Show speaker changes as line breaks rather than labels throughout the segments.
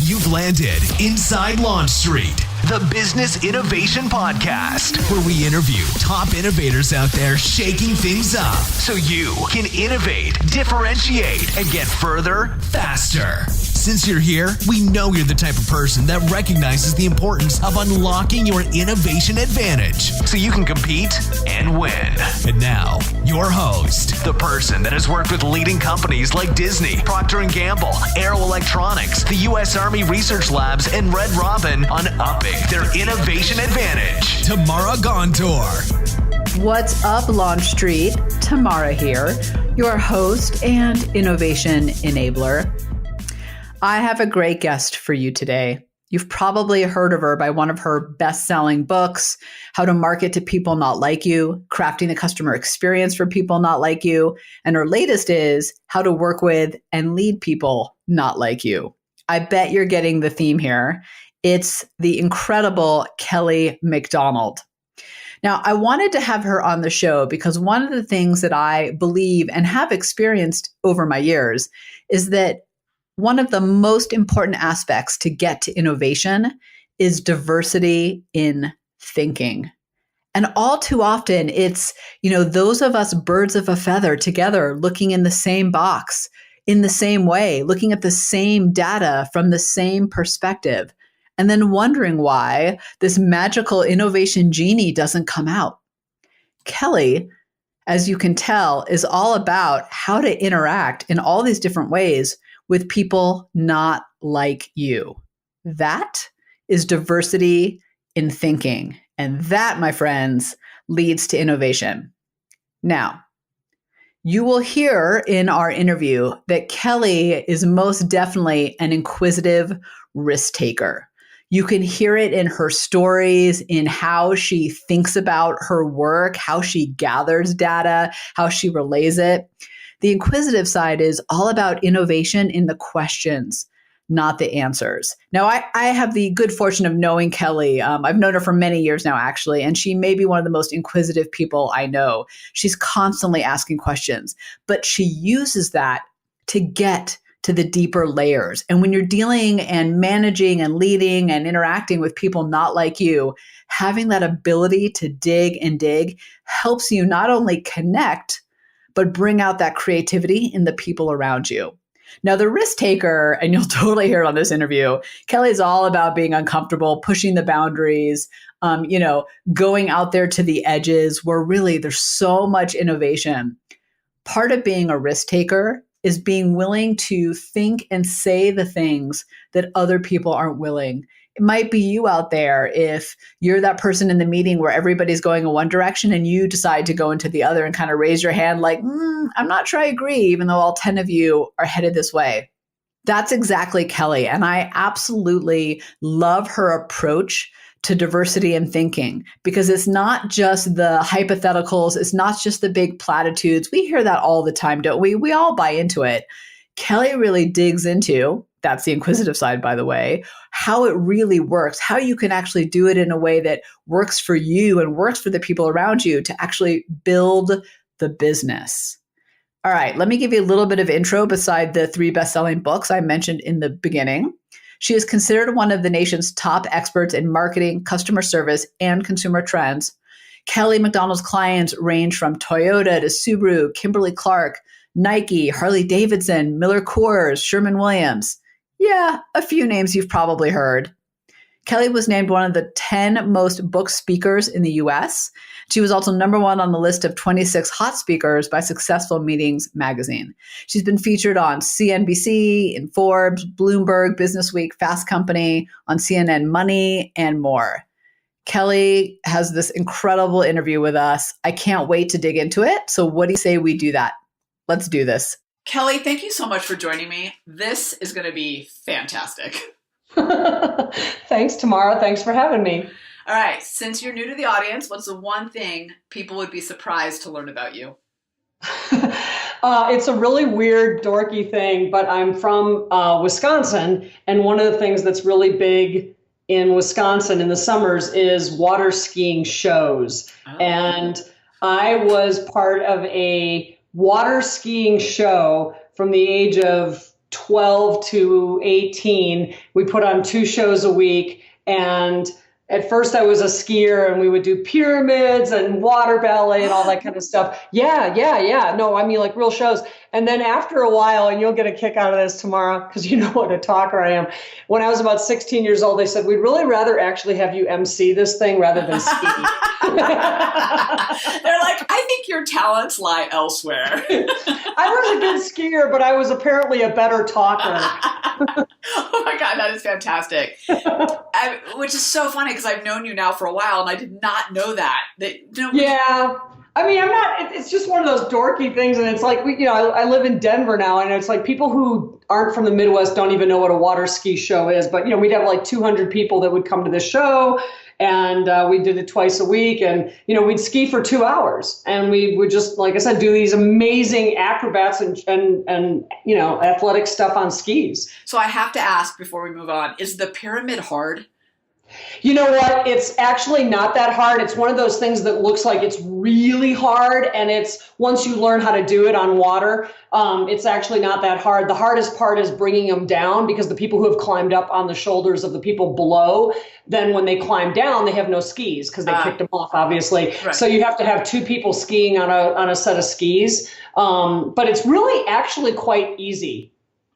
You've landed Inside LaunchStreet, the business innovation podcast, where we interview top innovators out there shaking things up so you can innovate, differentiate, and get further faster. Since you're here, we know you're the type of person that recognizes the importance of unlocking your innovation advantage so you can compete and win. And now, your host, the person that has worked with leading companies like Disney, Procter & Gamble, Aero Electronics, the U.S. Army Research Labs, and Red Robin on upping their innovation advantage. Tamara Gontor.
What's up, LaunchStreet? Tamara here, your host and innovation enabler. I have a great guest for you today. You've probably heard of her by one of her best-selling books, How to Market to People Not Like You, Crafting the Customer Experience for People Not Like You, and her latest is How to Work with and Lead People Not Like You. I bet you're getting the theme here. It's the incredible Kelly McDonald. Now, I wanted to have her on the show because one of the things that I believe and have experienced over my years is that one of the most important aspects to get to innovation is diversity in thinking. And all too often, it's, those of us birds of a feather together looking in the same box, in the same way, looking at the same data from the same perspective, and then wondering why this magical innovation genie doesn't come out. Kelly, as you can tell, is all about how to interact in all these different ways with people not like you. That is diversity in thinking. And that, my friends, leads to innovation. Now, you will hear in our interview that Kelly is most definitely an inquisitive risk taker. You can hear it in her stories, in how she thinks about her work, how she gathers data, how she relays it. The inquisitive side is all about innovation in the questions, not the answers. Now, I have the good fortune of knowing Kelly. I've known her for many years now, actually, and she may be one of the most inquisitive people I know. She's constantly asking questions, but she uses that to get to the deeper layers. And when you're dealing and managing and leading and interacting with people not like you, having that ability to dig and dig helps you not only connect, but bring out that creativity in the people around you. Now, the risk taker, and you'll totally hear it on this interview, Kelly is all about being uncomfortable, pushing the boundaries, going out there to the edges where really there's so much innovation. Part of being a risk taker is being willing to think and say the things that other people aren't willing. It might be you out there if you're that person in the meeting where everybody's going in one direction and you decide to go into the other and kind of raise your hand like, I'm not sure I agree, even though all 10 of you are headed this way. That's exactly Kelly. And I absolutely love her approach to diversity in thinking because it's not just the hypotheticals. It's not just the big platitudes. We hear that all the time, don't we? We all buy into it. Kelly really digs into, that's the inquisitive side, by the way, how it really works, how you can actually do it in a way that works for you and works for the people around you to actually build the business. All right, let me give you a little bit of intro beside the 3 best-selling books I mentioned in the beginning. She is considered one of the nation's top experts in marketing, customer service, and consumer trends. Kelly McDonald's clients range from Toyota to Subaru, Kimberly-Clark, Nike, Harley-Davidson, Miller Coors, Sherwin-Williams. Yeah, a few names you've probably heard. Kelly was named one of the 10 most booked speakers in the US. She was also number 1 on the list of 26 hot speakers by Successful Meetings magazine. She's been featured on CNBC, in Forbes, Bloomberg, Businessweek, Fast Company, on CNN Money, and more. Kelly has this incredible interview with us. I can't wait to dig into it. So what do you say we do that? Let's do this. Kelly, thank you so much for joining me. This is going to be fantastic.
Thanks, Tamara. Thanks for having me.
All right. Since you're new to the audience, what's the one thing people would be surprised to learn about you?
It's a really weird, dorky thing, but I'm from Wisconsin. And one of the things that's really big in Wisconsin in the summers is water skiing shows. Oh. And I was part of a water skiing show from the age of 12 to 18. We put on 2 shows a week. And at first I was a skier and we would do pyramids and water ballet and all that kind of stuff. Yeah. No, I mean, like real shows. And then after a while, and you'll get a kick out of this, Tamara, because you know what a talker I am. When I was about 16 years old, they said, we'd really rather actually have you MC this thing rather than ski.
They're like, I think your talents lie elsewhere.
I was a good skier, but I was apparently a better talker.
Oh my God, that is fantastic. Which is so funny because I've known you now for a while and I did not know that.
Yeah. I mean, I'm not, it's just one of those dorky things. And it's like, I live in Denver now, and it's like people who aren't from the Midwest don't even know what a water ski show is. But, we'd have like 200 people that would come to the show, and we did it twice a week. And, we'd ski for 2 hours, and we would just, like I said, do these amazing acrobats and athletic stuff on skis.
So I have to ask before we move on, is the pyramid hard?
You know what? It's actually not that hard. It's one of those things that looks like it's really hard. And it's once you learn how to do it on water, it's actually not that hard. The hardest part is bringing them down, because the people who have climbed up on the shoulders of the people below, then when they climb down, they have no skis because they kicked them off, obviously. Right. So you have to have 2 people skiing on a set of skis. But it's really actually quite easy.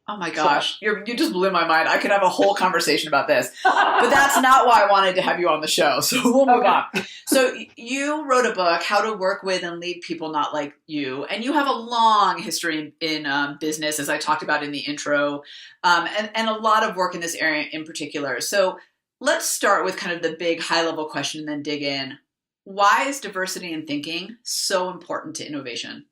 Oh my gosh, you just blew my mind. I could have a whole conversation about this, but that's not why I wanted to have you on the show. So we'll move on. So you wrote a book, How to Work With and Lead People Not Like You. And you have a long history in business, as I talked about in the intro, and a lot of work in this area in particular. So let's start with kind of the big high level question and then dig in. Why is diversity in thinking so important to innovation?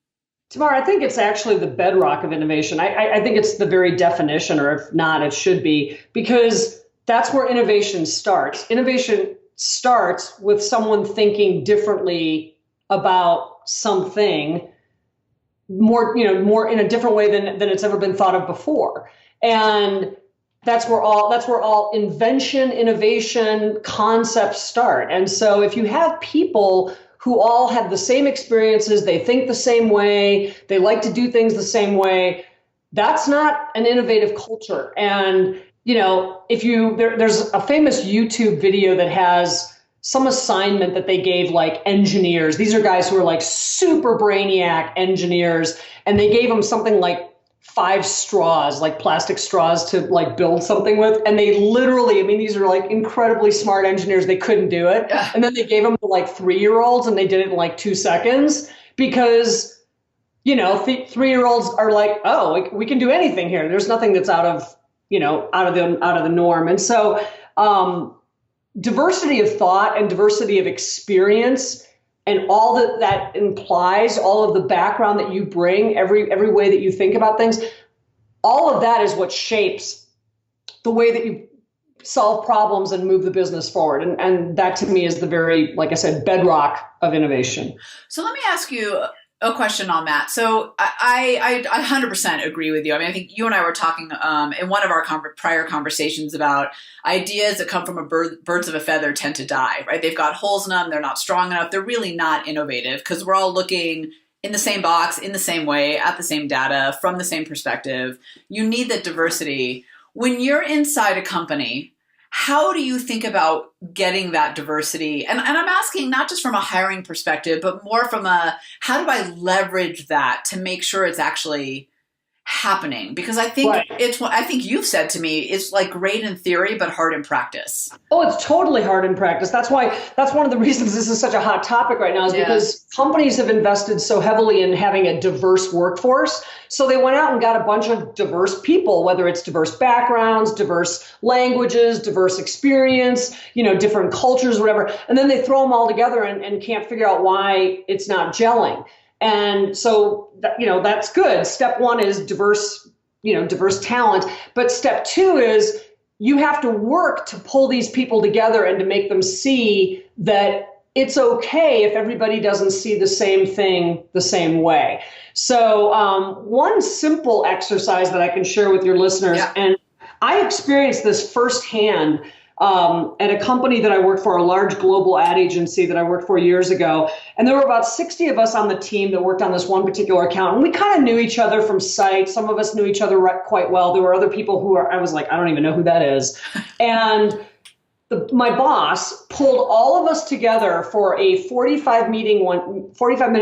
Tamara, I think it's actually the bedrock of innovation. I think it's the very definition, or if not, it should be, because that's where innovation starts. Innovation starts with someone thinking differently about something, more in a different way than it's ever been thought of before. And that's where all invention, innovation, concepts start. And so if you have people who all have the same experiences, they think the same way, they like to do things the same way, that's not an innovative culture. And, there's a famous YouTube video that has some assignment that they gave like engineers. These are guys who are like super brainiac engineers, and they gave them something like 5 straws, like plastic straws, to like build something with. And they literally, these are like incredibly smart engineers. They couldn't do it. Yeah. And then they gave them to like 3-year-olds, and they did it in like 2 seconds, because, 3-year-olds are like, oh, we can do anything here. There's nothing that's out of the norm. And so diversity of thought and diversity of experience, and all that implies, all of the background that you bring, every way that you think about things, all of that is what shapes the way that you solve problems and move the business forward. And that to me is the very, like I said, bedrock of innovation.
So let me ask you a question on that. So I 100% agree with you. I think you and I were talking in one of our prior conversations about ideas that come from birds of a feather tend to die, right? They've got holes in them. They're not strong enough. They're really not innovative because we're all looking in the same box, in the same way, at the same data, from the same perspective. You need that diversity. When you're inside a company, how do you think about getting that diversity? And I'm asking not just from a hiring perspective, but more from how do I leverage that to make sure it's actually happening? Because I think I think you've said to me, it's like great in theory, but hard in practice.
Oh, it's totally hard in practice. That's one of the reasons this is such a hot topic right now, is because companies have invested so heavily in having a diverse workforce. So they went out and got a bunch of diverse people, whether it's diverse backgrounds, diverse languages, diverse experience, different cultures, whatever. And then they throw them all together and can't figure out why it's not gelling. And so, that's good. Step 1 is diverse talent. But step 2 is you have to work to pull these people together and to make them see that it's okay if everybody doesn't see the same thing the same way. So one simple exercise that I can share with your listeners, and I experienced this firsthand at a company that I worked for, a large global ad agency that I worked for years ago. And there were about 60 of us on the team that worked on this one particular account. And we kind of knew each other from sight. Some of us knew each other quite well. There were other people who I was like, I don't even know who that is. And my boss pulled all of us together for a 45-minute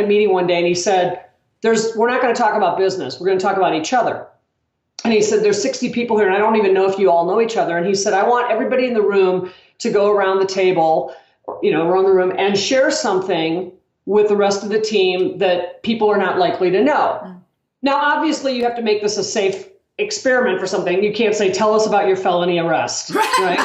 meeting one day. And he said, we're not going to talk about business. We're going to talk about each other. And he said, there's 60 people here, and I don't even know if you all know each other. And he said, I want everybody in the room to go around the table, around the room and share something with the rest of the team that people are not likely to know. Mm. Now, obviously, you have to make this a safe experiment for something. You can't say, tell us about your felony arrest. Right?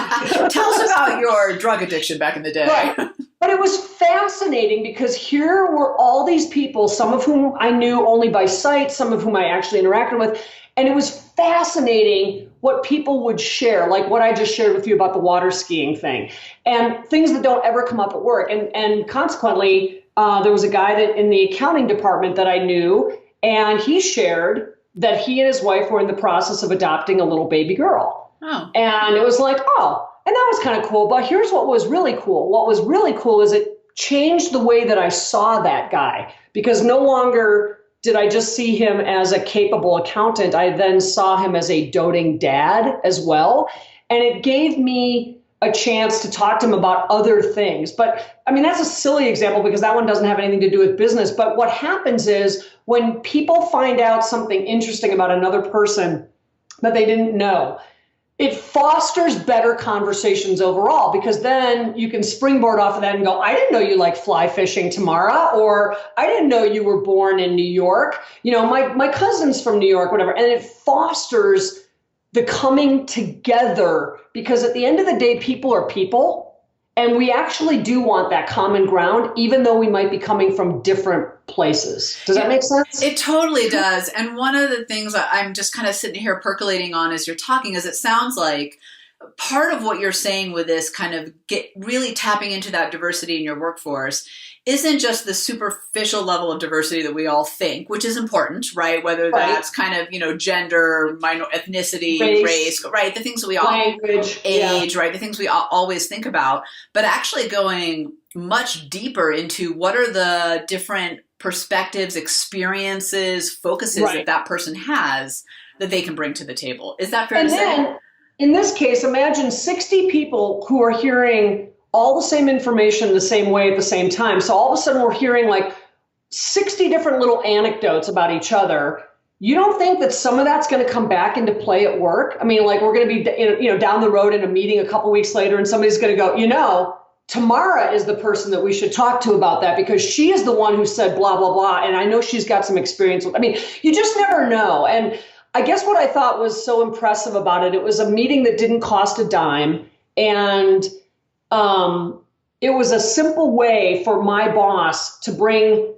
Tell us about your drug addiction back in the day.
Right. But it was fascinating because here were all these people, some of whom I knew only by sight, some of whom I actually interacted with. And it was fascinating what people would share, like what I just shared with you about the water skiing thing and things that don't ever come up at work. And consequently, there was a guy that in the accounting department that I knew, and he shared that he and his wife were in the process of adopting a little baby girl. Oh. And it was like, oh, and that was kind of cool. But here's what was really cool. What was really cool is it changed the way that I saw that guy, because no longer did I just see him as a capable accountant. I then saw him as a doting dad as well. And it gave me a chance to talk to him about other things. But I mean, that's a silly example because that one doesn't have anything to do with business. But what happens is when people find out something interesting about another person that they didn't know, it fosters better conversations overall, because then you can springboard off of that and go, I didn't know you like fly fishing, Tamara, or I didn't know you were born in New York. My cousin's from New York, whatever. And it fosters the coming together, because at the end of the day, people are people. And we actually do want that common ground, even though we might be coming from different places. Does that make sense?
It totally does. And one of the things that I'm just kind of sitting here percolating on as you're talking is it sounds like part of what you're saying with this kind of really tapping into that diversity in your workforce isn't just the superficial level of diversity that we all think, which is important, right? Whether that's kind of, gender, ethnicity, race, right? The things that we all,
language,
age, right? The things we always think about, but actually going much deeper into what are the different perspectives, experiences, focuses that person has that they can bring to the table. Is that fair to say?
In this case, imagine 60 people who are hearing all the same information the same way at the same time. So all of a sudden we're hearing like 60 different little anecdotes about each other. You don't think that some of that's going to come back into play at work? I mean, like we're going to be down the road in a meeting a couple weeks later and somebody's going to go, Tamara is the person that we should talk to about that because she is the one who said blah, blah, blah. And I know she's got some experience with, you just never know. And I guess what I thought was so impressive about it was a meeting that didn't cost a dime. And it was a simple way for my boss to bring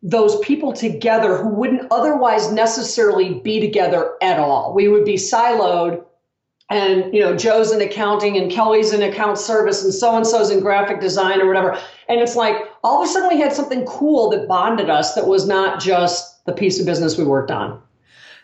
those people together who wouldn't otherwise necessarily be together at all. We would be siloed, and Joe's in accounting and Kelly's in account service and so-and-so's in graphic design or whatever. And it's like all of a sudden we had something cool that bonded us that was not just the piece of business we worked on.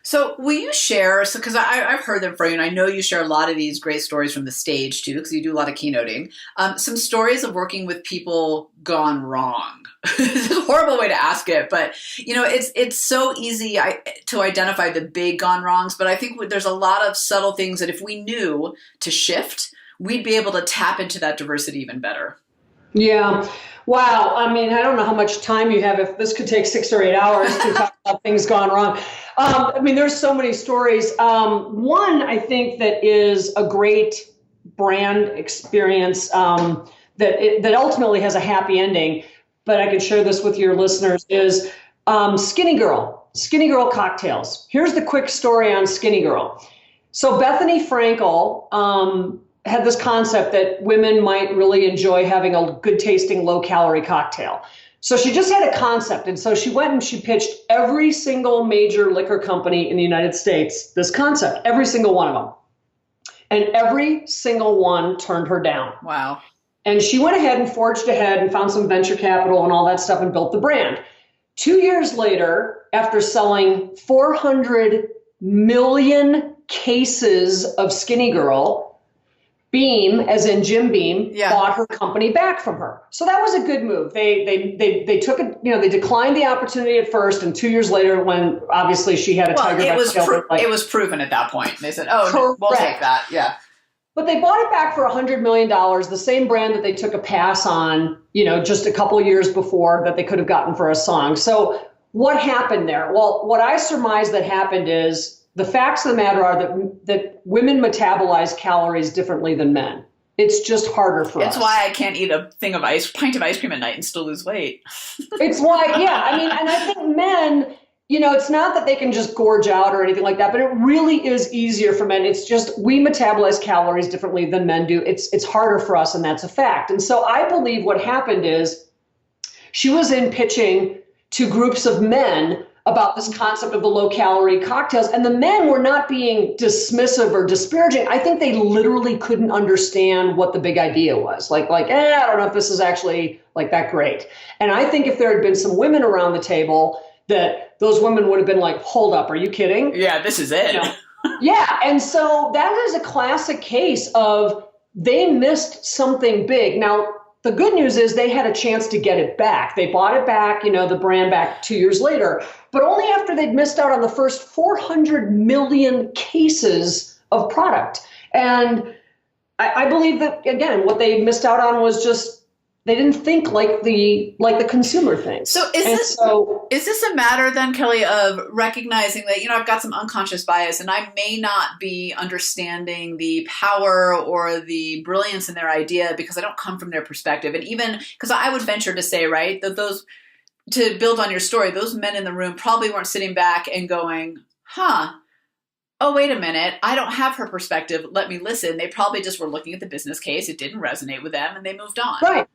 So will you share, because I've heard them from you, and I know you share a lot of these great stories from the stage too, because you do a lot of keynoting, some stories of working with people gone wrong. It's a horrible way to ask it, but it's so easy to identify the big gone wrongs, but I think there's a lot of subtle things that if we knew to shift, we'd be able to tap into that diversity even better.
Yeah. Wow. I don't know how much time you have. If this could take 6 or 8 hours to talk about things gone wrong. There's so many stories. One, I think that is a great brand experience that ultimately has a happy ending, but I can share this with your listeners, is Skinny Girl cocktails. Here's the quick story on Skinny Girl. So Bethany Frankel had this concept that women might really enjoy having a good tasting, low calorie cocktail. So she just had a concept. And so she went and she pitched every single major liquor company in the United States this concept, every single one of them. And every single one turned her down.
Wow.
And she went ahead and forged ahead and found some venture capital and all that stuff and built the brand. 2 years later, after selling 400 million cases of Skinny Girl, Beam, as in Jim Beam,
Yeah.
bought her company back from her. So that was a good move. They took it, they declined the opportunity at first, and 2 years later, when obviously she had a tiger
it
by
was
the tail,
it was proven at that point. They said, "Oh, no, we'll take that." Yeah.
But they bought it back for $100 million, the same brand that they took a pass on, just a couple of years before that they could have gotten for a song. So what happened there? Well, what I surmise that happened is the facts of the matter are that women metabolize calories differently than men. It's just harder for us.
It's why I can't eat a pint of ice cream at night and still lose weight.
It's why, yeah. I mean, and I think men, it's not that they can just gorge out or anything like that, but it really is easier for men. It's just we metabolize calories differently than men do. It's harder for us, and that's a fact. And so I believe what happened is she was in pitching to groups of men about this concept of the low-calorie cocktails, and the men were not being dismissive or disparaging. I think they literally couldn't understand what the big idea was. I don't know if this is actually that great. And I think if there had been some women around the table, that those women would have been like, hold up, are you kidding?
Yeah, this is it.
Yeah, and so that is a classic case of they missed something big. Now, the good news is they had a chance to get it back. They bought it back, the brand back 2 years later, but only after they'd missed out on the first 400 million cases of product. And I believe that, again, what they missed out on was just they didn't think like the consumer thinks.
So is this a matter then, Kelly, of recognizing that, I've got some unconscious bias and I may not be understanding the power or the brilliance in their idea because I don't come from their perspective. And even because I would venture to say, right, that to build on your story, those men in the room probably weren't sitting back and going, oh, wait a minute, I don't have her perspective. Let me listen. They probably just were looking at the business case. It didn't resonate with them and they moved on.
Right.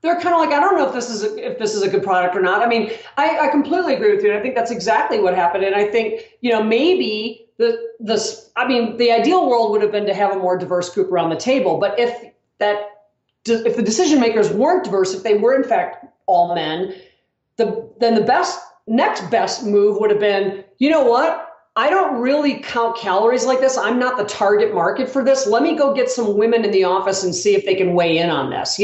They're kind of like, I don't know if this is a good product or not. I mean, I completely agree with you. And I think that's exactly what happened. And I think, maybe the ideal world would have been to have a more diverse group around the table. But if the decision makers weren't diverse, if they were in fact all men, then the next best move would have been, you know what? I don't really count calories like this. I'm not the target market for this. Let me go get some women in the office and see if they can weigh in on this.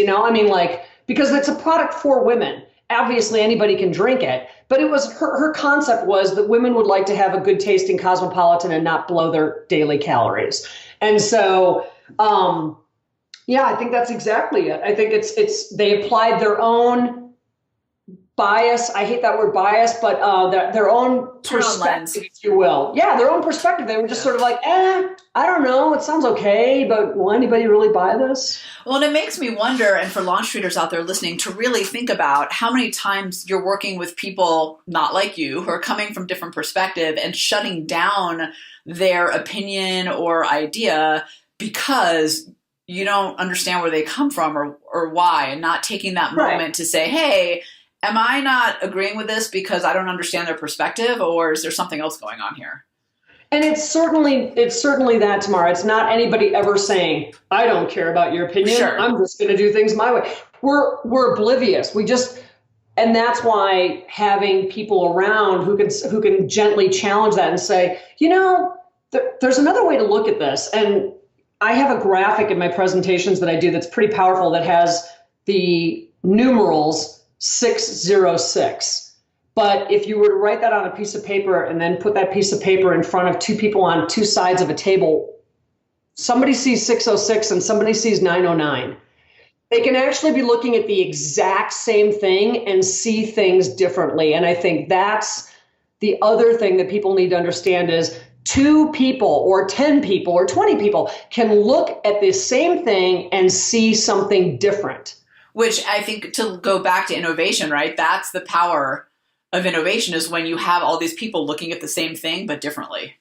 Because it's a product for women. Obviously, anybody can drink it. But it was her concept was that women would like to have a good tasting Cosmopolitan and not blow their daily calories. And so, I think that's exactly it. I think they applied their own bias. I hate that word bias, but their own perspective, if you will. Yeah, their own perspective. They were just sort of like, I don't know. It sounds okay, but will anybody really buy this?
Well, and it makes me wonder, and for LaunchStreeters out there listening, to really think about how many times you're working with people not like you who are coming from different perspective and shutting down their opinion or idea because you don't understand where they come from or why, and not taking that moment to say, hey, am I not agreeing with this because I don't understand their perspective, or is there something else going on here?
And it's certainly that, Tamara. It's not anybody ever saying, I don't care about your opinion. Sure. I'm just going to do things my way. We're oblivious. And that's why having people around who can gently challenge that and say, there's another way to look at this. And I have a graphic in my presentations that I do that's pretty powerful that has the numerals 606. But if you were to write that on a piece of paper and then put that piece of paper in front of two people on two sides of a table, somebody sees 606 and somebody sees 909. They can actually be looking at the exact same thing and see things differently. And I think that's the other thing that people need to understand is 2 people or 10 people or 20 people can look at the same thing and see something different.
Which I think, to go back to innovation, right? That's the power of innovation, is when you have all these people looking at the same thing but differently.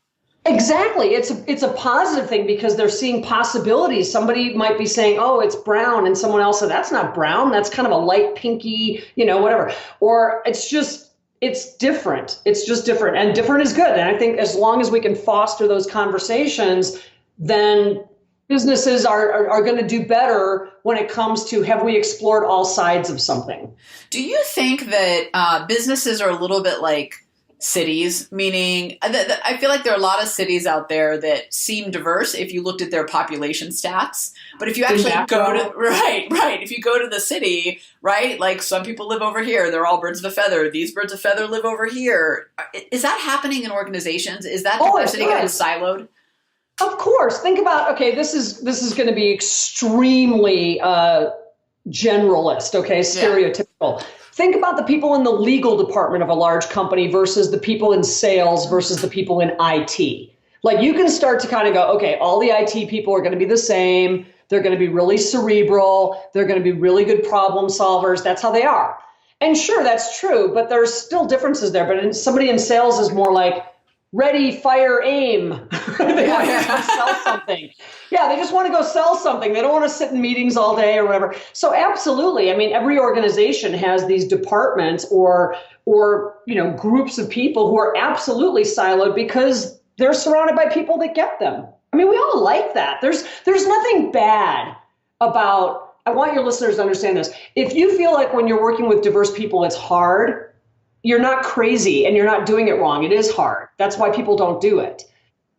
Exactly. It's a positive thing because they're seeing possibilities. Somebody might be saying, oh, it's brown, and someone else said, that's not brown. That's kind of a light pinky, whatever. Or it's different. It's just different, and different is good. And I think as long as we can foster those conversations, then businesses are going to do better when it comes to, have we explored all sides of something?
Do you think that businesses are a little bit like cities, meaning I feel like there are a lot of cities out there that seem diverse if you looked at their population stats. But if you actually go to, right, if you go to the city, right, like some people live over here, they're all birds of a feather. These birds of a feather live over here. Is that happening in organizations? Is that diversity getting siloed?
Of course. Think about, okay, this is going to be extremely generalist, okay, stereotypical. Yeah. Think about the people in the legal department of a large company versus the people in sales versus the people in IT. Like you can start to kind of go, okay, all the IT people are going to be the same. They're going to be really cerebral. They're going to be really good problem solvers. That's how they are. And sure, that's true, but there's still differences there. But somebody in sales is more like, ready, fire, aim. They want to go sell something. Yeah, they just want to go sell something. They don't want to sit in meetings all day or whatever. So absolutely. I mean, every organization has these departments or groups of people who are absolutely siloed because they're surrounded by people that get them. I mean, we all like that. There's nothing bad about, I want your listeners to understand this. If you feel like when you're working with diverse people, it's hard, you're not crazy and you're not doing it wrong. It is hard. That's why people don't do it.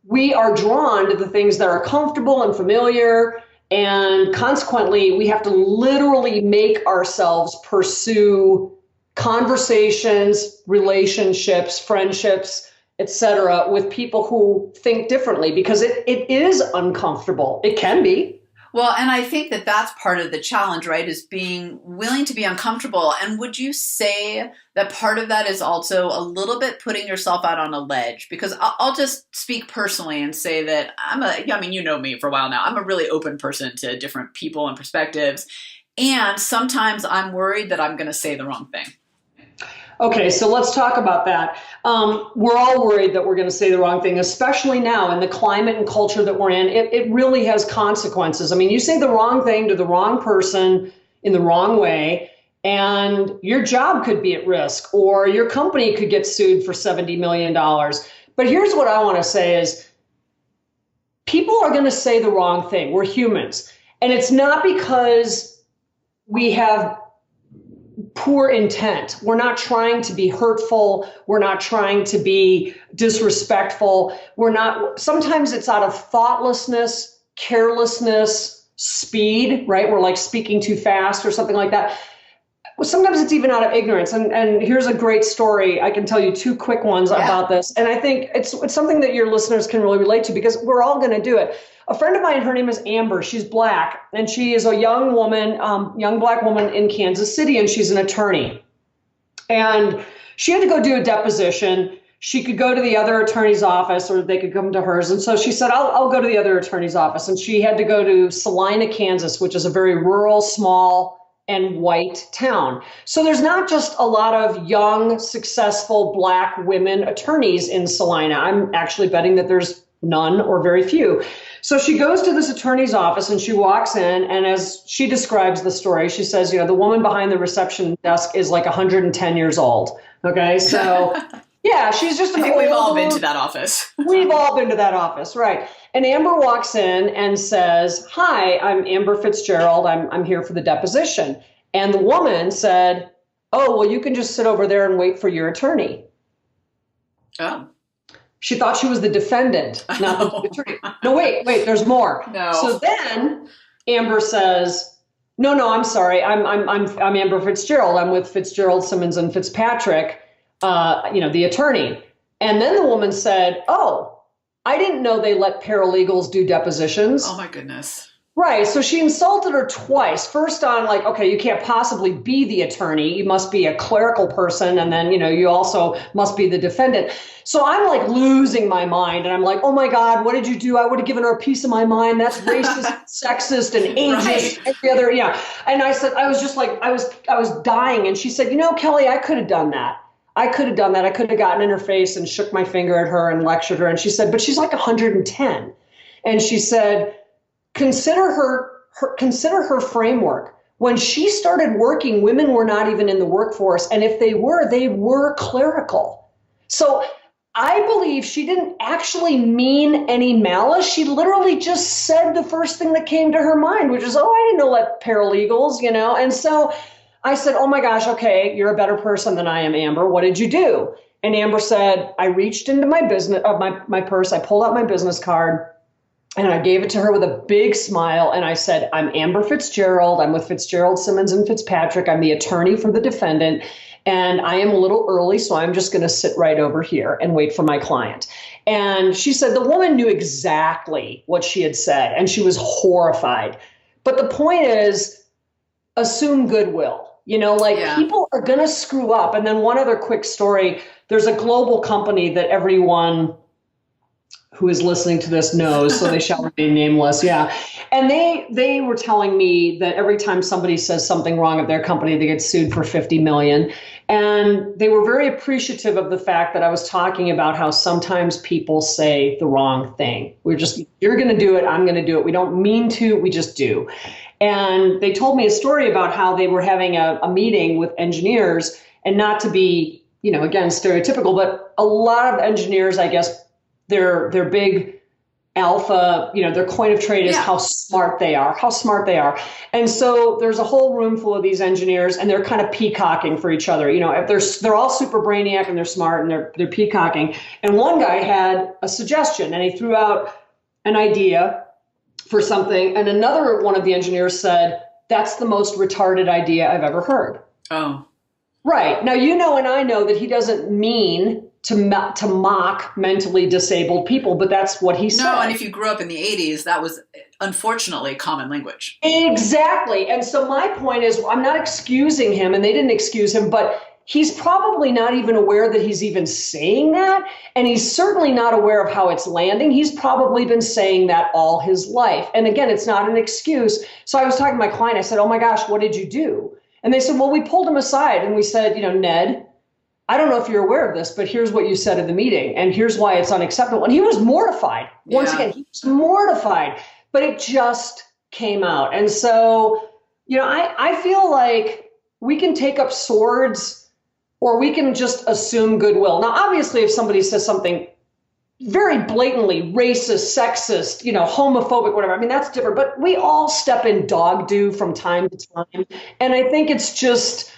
We are drawn to the things that are comfortable and familiar, and consequently, we have to literally make ourselves pursue conversations, relationships, friendships, etc., with people who think differently because it is uncomfortable. It can be.
Well, and I think that that's part of the challenge, right, is being willing to be uncomfortable. And would you say that part of that is also a little bit putting yourself out on a ledge? Because I'll just speak personally and say that you know me for a while now. I'm a really open person to different people and perspectives. And sometimes I'm worried that I'm going to say the wrong thing.
Okay, so let's talk about that. We're all worried that we're going to say the wrong thing, especially now in the climate and culture that we're in. It really has consequences. I mean, you say the wrong thing to the wrong person in the wrong way, and your job could be at risk, or your company could get sued for $70 million. But here's what I want to say is people are going to say the wrong thing. We're humans. And it's not because we have poor intent. We're not trying to be hurtful. We're not trying to be disrespectful. Sometimes it's out of thoughtlessness, carelessness, speed, right? We're like speaking too fast or something like that. Well, sometimes it's even out of ignorance. And here's a great story. I can tell you two quick ones about this. And I think it's something that your listeners can really relate to because we're all going to do it. A friend of mine, her name is Amber. She's Black, and she is a young Black woman in Kansas City, and she's an attorney. And she had to go do a deposition. She could go to the other attorney's office, or they could come to hers. And so she said, I'll go to the other attorney's office. And she had to go to Salina, Kansas, which is a very rural, small, and white town. So there's not just a lot of young, successful Black women attorneys in Salina. I'm actually betting that there's none or very few. So she goes to this attorney's office and she walks in, and as she describes the story, she says, the woman behind the reception desk is like 110 years old. Okay, so yeah, she's just an old.
We've all been to that office.
We've all been to that office, right? And Amber walks in and says, "Hi, I'm Amber Fitzgerald. I'm here for the deposition." And the woman said, "Oh, well, you can just sit over there and wait for your attorney."
Oh.
She thought she was the defendant, not the attorney. No, wait, there's more. No. So then Amber says, No, I'm sorry. I'm Amber Fitzgerald. I'm with Fitzgerald, Simmons, and Fitzpatrick, the attorney. And then the woman said, "Oh, I didn't know they let paralegals do depositions."
Oh my goodness.
Right. So she insulted her twice. First on like, okay, you can't possibly be the attorney. You must be a clerical person. And then, you also must be the defendant. So I'm like losing my mind. And I'm like, oh my God, what did you do? I would have given her a piece of my mind. That's racist, sexist, and ageist. Right. Every other, yeah. And I said, I was just like, I was dying. And she said, Kelly, I could have done that. I could have gotten in her face and shook my finger at her and lectured her. And she said, but she's like 110. And she said, Consider her framework. When she started working, women were not even in the workforce. And if they were clerical. So I believe she didn't actually mean any malice. She literally just said the first thing that came to her mind, which is, oh, I didn't know that paralegals, And so I said, oh my gosh, okay, you're a better person than I am, Amber. What did you do? And Amber said, I reached into my business, my purse, I pulled out my business card, and I gave it to her with a big smile. And I said, I'm Amber Fitzgerald. I'm with Fitzgerald, Simmons and Fitzpatrick. I'm the attorney for the defendant. And I am a little early, so I'm just going to sit right over here and wait for my client. And she said the woman knew exactly what she had said, and she was horrified. But the point is, assume goodwill. People are going to screw up. And then one other quick story. There's a global company that everyone who is listening to this knows, so they shall remain nameless. Yeah. And they were telling me that every time somebody says something wrong at their company, they get sued for $50 million. And they were very appreciative of the fact that I was talking about how sometimes people say the wrong thing. You're going to do it. I'm going to do it. We don't mean to, we just do. And they told me a story about how they were having a meeting with engineers, and not to be, again, stereotypical, but a lot of engineers, I guess, their big alpha, their coin of trade is how smart they are. And so there's a whole room full of these engineers, and they're kind of peacocking for each other. They're all super brainiac and they're smart and they're peacocking. And one guy had a suggestion, and he threw out an idea for something. And another one of the engineers said, that's the most retarded idea I've ever heard.
Oh,
right. Now, and I know that he doesn't mean to mock mentally disabled people, but that's what he said.
No, and if you grew up in the 80s, that was unfortunately common language.
Exactly. And so my point is, I'm not excusing him, and they didn't excuse him, but he's probably not even aware that he's even saying that. And he's certainly not aware of how it's landing. He's probably been saying that all his life. And again, it's not an excuse. So I was talking to my client. I said, oh my gosh, what did you do? And they said, well, we pulled him aside and we said, Ned, I don't know if you're aware of this, but here's what you said in the meeting, and here's why it's unacceptable. And he was mortified. Once again, he was mortified, but it just came out. And so, I feel like we can take up swords, or we can just assume goodwill. Now, obviously, if somebody says something very blatantly racist, sexist, homophobic, whatever, that's different. But we all step in dog do from time to time. And I think it's just,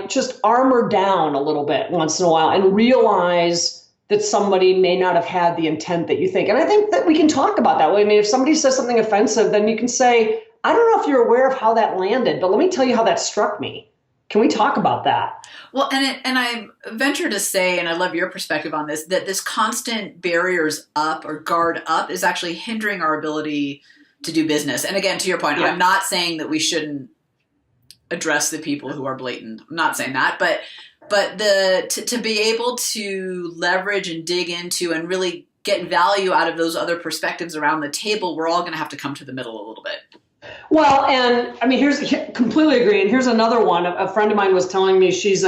just armor down a little bit once in a while and realize that somebody may not have had the intent that you think. And I think that we can talk about that way. If somebody says something offensive, then you can say, I don't know if you're aware of how that landed, but let me tell you how that struck me. Can we talk about that?
Well, and I venture to say, and I love your perspective on this, that this constant barriers up or guard up is actually hindering our ability to do business. And again, to your point, I'm not saying that we shouldn't address the people who are blatant. I'm not saying that, but to be able to leverage and dig into and really get value out of those other perspectives around the table, we're all going to have to come to the middle a little bit.
Well, and here's completely agree. And here's another one. A friend of mine was telling me she's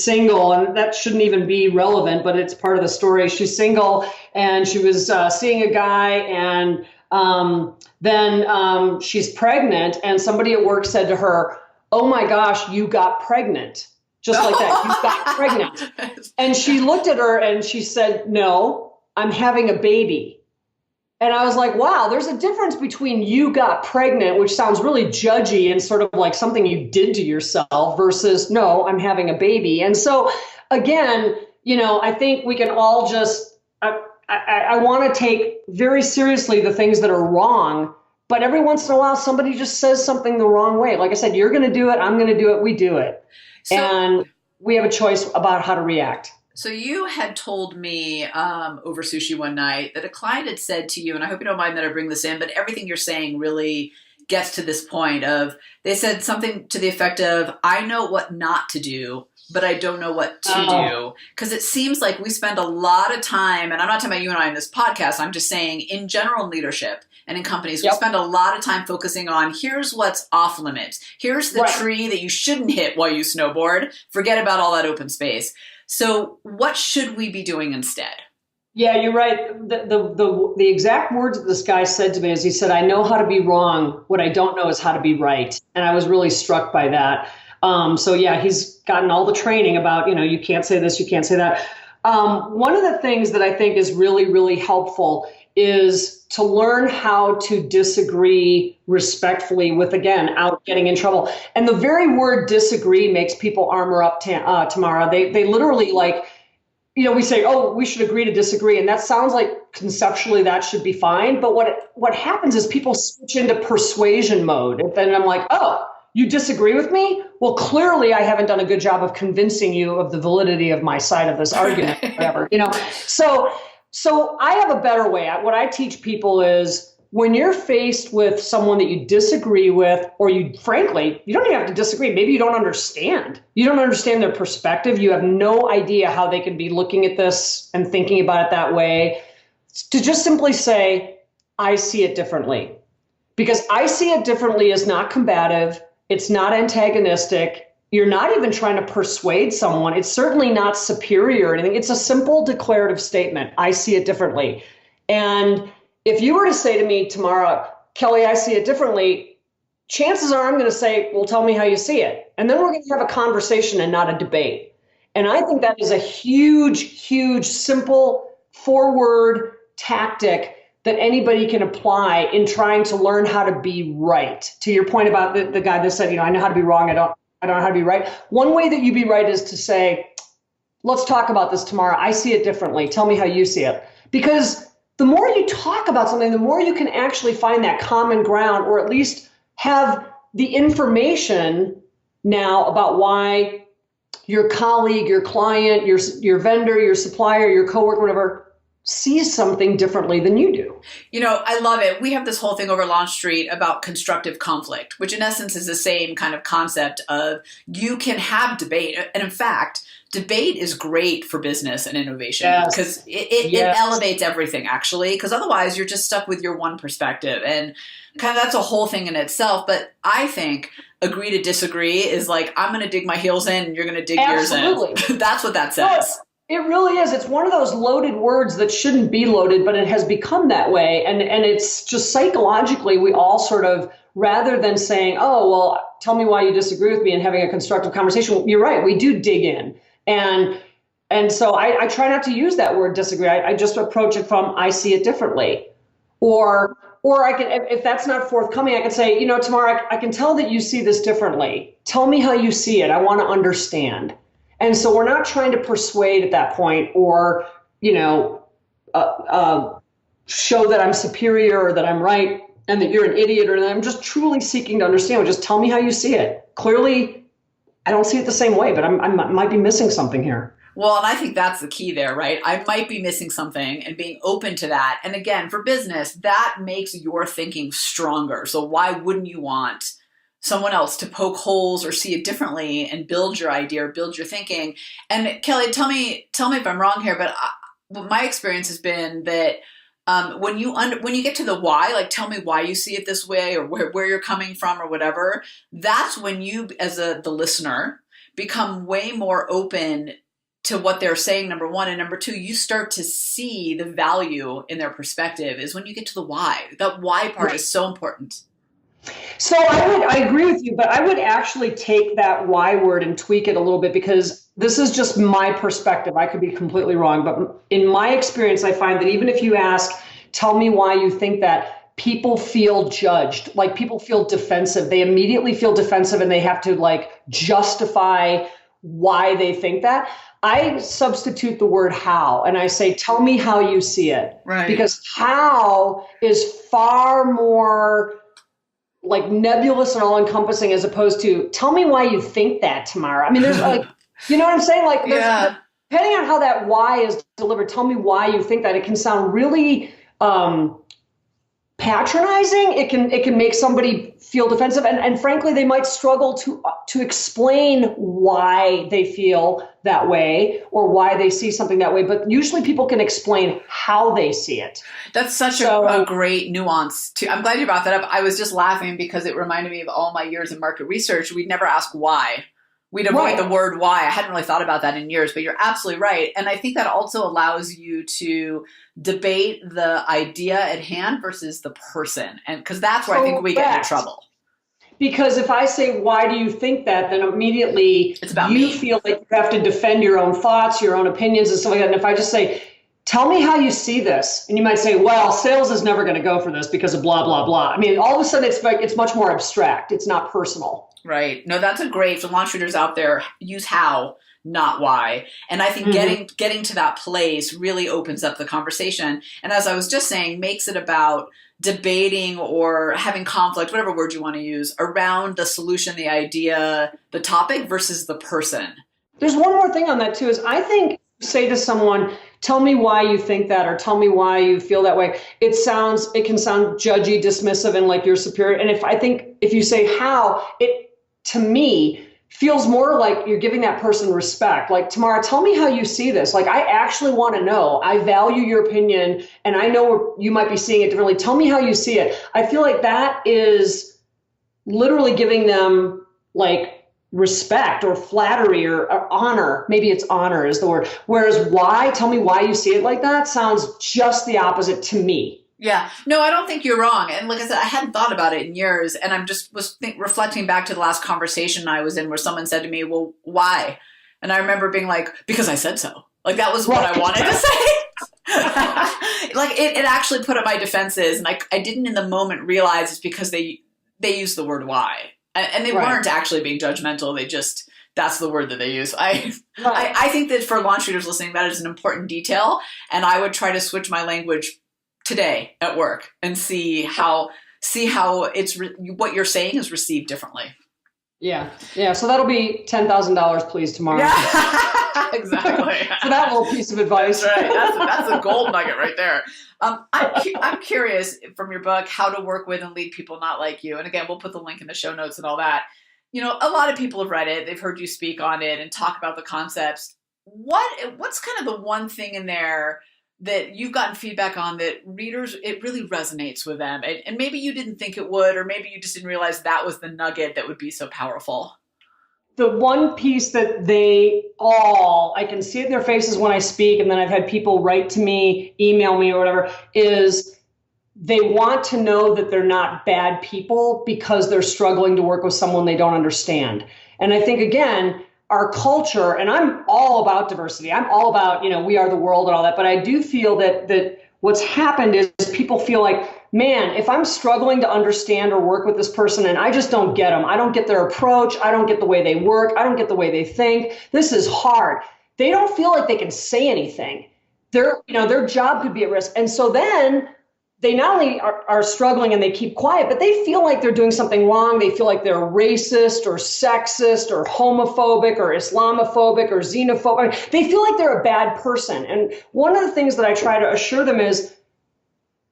single, and that shouldn't even be relevant, but it's part of the story. She's single, and she was seeing a guy, and then she's pregnant, and somebody at work said to her, oh my gosh, you got pregnant. Just like that, you got pregnant. And she looked at her and she said, no, I'm having a baby. And I was like, wow, there's a difference between you got pregnant, which sounds really judgy and sort of like something you did to yourself, versus no, I'm having a baby. And so again, I think we can all just, I want to take very seriously the things that are wrong, but every once in a while, somebody just says something the wrong way. Like I said, you're going to do it, I'm going to do it, we do it. And we have a choice about how to react.
So you had told me over sushi one night that a client had said to you, and I hope you don't mind that I bring this in, but everything you're saying really gets to this point of, they said something to the effect of, I know what not to do, but I don't know what to do. Because it seems like we spend a lot of time, and I'm not talking about you and I in this podcast, I'm just saying in general in leadership and in companies, we spend a lot of time focusing on, here's what's off limits. Here's the tree that you shouldn't hit while you snowboard. Forget about all that open space. So what should we be doing instead?
Yeah, you're right. The exact words that this guy said to me is, he said, I know how to be wrong. What I don't know is how to be right. And I was really struck by that. So yeah, he's gotten all the training about, you can't say this, you can't say that. One of the things that I think is really, really helpful is to learn how to disagree respectfully without getting in trouble. And the very word disagree makes people armor up, Tamara. They literally we say, oh, we should agree to disagree. And that sounds like conceptually that should be fine. But what happens is people switch into persuasion mode. And then I'm like, oh, you disagree with me? Well, clearly I haven't done a good job of convincing you of the validity of my side of this argument, whatever, So I have a better way. What I teach people is when you're faced with someone that you disagree with, or you don't even have to disagree. Maybe you don't understand. You don't understand their perspective. You have no idea how they can be looking at this and thinking about it that way. To just simply say, I see it differently. Because I see it differently is not combative. It's not antagonistic. You're not even trying to persuade someone. It's certainly not superior or anything. It's a simple declarative statement. I see it differently. And if you were to say to me, Tamara, Kelly, I see it differently, chances are I'm going to say, well, tell me how you see it. And then we're going to have a conversation and not a debate. And I think that is a huge, huge, simple 4-word tactic that anybody can apply in trying to learn how to be right. To your point about the guy that said, I know how to be wrong. I don't know how to be right. One way that you be right is to say, let's talk about this tomorrow. I see it differently. Tell me how you see it. Because the more you talk about something, the more you can actually find that common ground, or at least have the information now about why your colleague, your client, your vendor, your supplier, your coworker, whatever, sees something differently than you do.
I love it. We have this whole thing over LaunchStreet about constructive conflict, which in essence is the same kind of concept of you can have debate. And in fact, debate is great for business and innovation because it elevates everything, actually, because otherwise you're just stuck with your one perspective. And kind of that's a whole thing in itself. But I think agree to disagree is like, I'm going to dig my heels in and you're going to dig yours in. That's what that says.
It really is. It's one of those loaded words that shouldn't be loaded, but it has become that way. And it's just psychologically, we all sort of, rather than saying, oh, well, tell me why you disagree with me and having a constructive conversation. You're right. We do dig in. And so I try not to use that word disagree. I just approach it from, I see it differently. Or I can, if that's not forthcoming, I can say, Tamara, I can tell that you see this differently. Tell me how you see it. I want to understand. And so we're not trying to persuade at that point or, show that I'm superior or that I'm right and that you're an idiot, or that I'm just truly seeking to understand. Just tell me how you see it. Clearly, I don't see it the same way, but I might be missing something here.
Well, and I think that's the key there, right? I might be missing something, and being open to that. And again, for business, that makes your thinking stronger. So why wouldn't you want someone else to poke holes or see it differently and build your idea or build your thinking? And Kelly, tell me if I'm wrong here, but my experience has been that when you get to the why, like tell me why you see it this way or where you're coming from or whatever, that's when you as the listener become way more open to what they're saying, number one. And number two, you start to see the value in their perspective is when you get to the why. That why part is so important.
So I agree with you, but I would actually take that why word and tweak it a little bit, because this is just my perspective. I could be completely wrong, but in my experience, I find that even if you ask, tell me why you think that, people feel judged, like people feel defensive. They immediately feel defensive and they have to justify why they think that. I substitute the word how and I say, tell me how you see it.
Right.
Because how is far more nebulous and all encompassing as opposed to tell me why you think that, Tamara. I mean, there's you know what I'm saying? Depending on how that why is delivered, tell me why you think that. It can sound really patronizing. It can make somebody feel defensive. And frankly, they might struggle to explain why they feel that way or why they see something that way. But usually people can explain how they see it.
That's such a great nuance too. I'm glad you brought that up. I was just laughing because it reminded me of all my years in market research. We'd never ask why. We'd avoid the word why. I hadn't really thought about that in years, but you're absolutely right. And I think that also allows you to debate the idea at hand versus the person. And because that's where I think we get into trouble.
Because if I say, why do you think that? Then immediately
it's about
you
me.
Feel like you have to defend your own thoughts, your own opinions and stuff like that. And if I just say, tell me how you see this. And you might say, well, sales is never going to go for this because of blah, blah, blah. I mean, all of a sudden it's much more abstract. It's not personal.
Right. No, that's a great, for launch readers out there, use how, not why. And I think getting to that place really opens up the conversation. And as I was just saying, makes it about debating or having conflict, whatever word you want to use, around the solution, the idea, the topic versus the person.
There's one more thing on that too, is I think say to someone, tell me why you think that, or tell me why you feel that way. It can sound judgy, dismissive, and like you're superior. And if you say how, it, to me, feels more like you're giving that person respect. Like, Tamara, tell me how you see this. Like, I actually want to know. I value your opinion, and I know you might be seeing it differently. Tell me how you see it. I feel like that is literally giving them like respect or flattery or honor. Maybe it's honor is the word. Whereas why, tell me why you see it like that, sounds just the opposite to me.
Yeah, no, I don't think you're wrong. And like I said, I hadn't thought about it in years. And I'm just reflecting back to the last conversation I was in where someone said to me, well, why? And I remember being like, because I said so. Like, that was what I wanted to say. Like, it actually put up my defenses. And I didn't in the moment realize it's because they used the word why. And they weren't actually being judgmental. They just, that's the word that they use. I think that for launch readers listening, that is an important detail. And I would try to switch my language today at work and see how it's what you're saying is received differently. Yeah.
So that'll be $10,000, please, tomorrow.
Yeah. Exactly.
For that little piece of advice.
That's right. That's a gold nugget right there. I'm curious from your book, how to work with and lead people not like you. And again, we'll put the link in the show notes and all that. You know, a lot of people have read it. They've heard you speak on it and talk about the concepts. What's kind of the one thing in there that you've gotten feedback on that readers, it really resonates with them? And maybe you didn't think it would, or maybe you just didn't realize that was the nugget that would be so powerful.
The one piece that I can see it in their faces when I speak, and then I've had people write to me, email me or whatever, is they want to know that they're not bad people because they're struggling to work with someone they don't understand. And I think, again, our culture, and I'm all about diversity. I'm all about, we are the world and all that. But I do feel that what's happened is people feel like, man, if I'm struggling to understand or work with this person and I just don't get them, I don't get their approach, I don't get the way they work, I don't get the way they think, this is hard. They don't feel like they can say anything. Their job could be at risk. And so then they not only are struggling and they keep quiet, but they feel like they're doing something wrong. They feel like they're racist or sexist or homophobic or Islamophobic or xenophobic. They feel like they're a bad person. And one of the things that I try to assure them is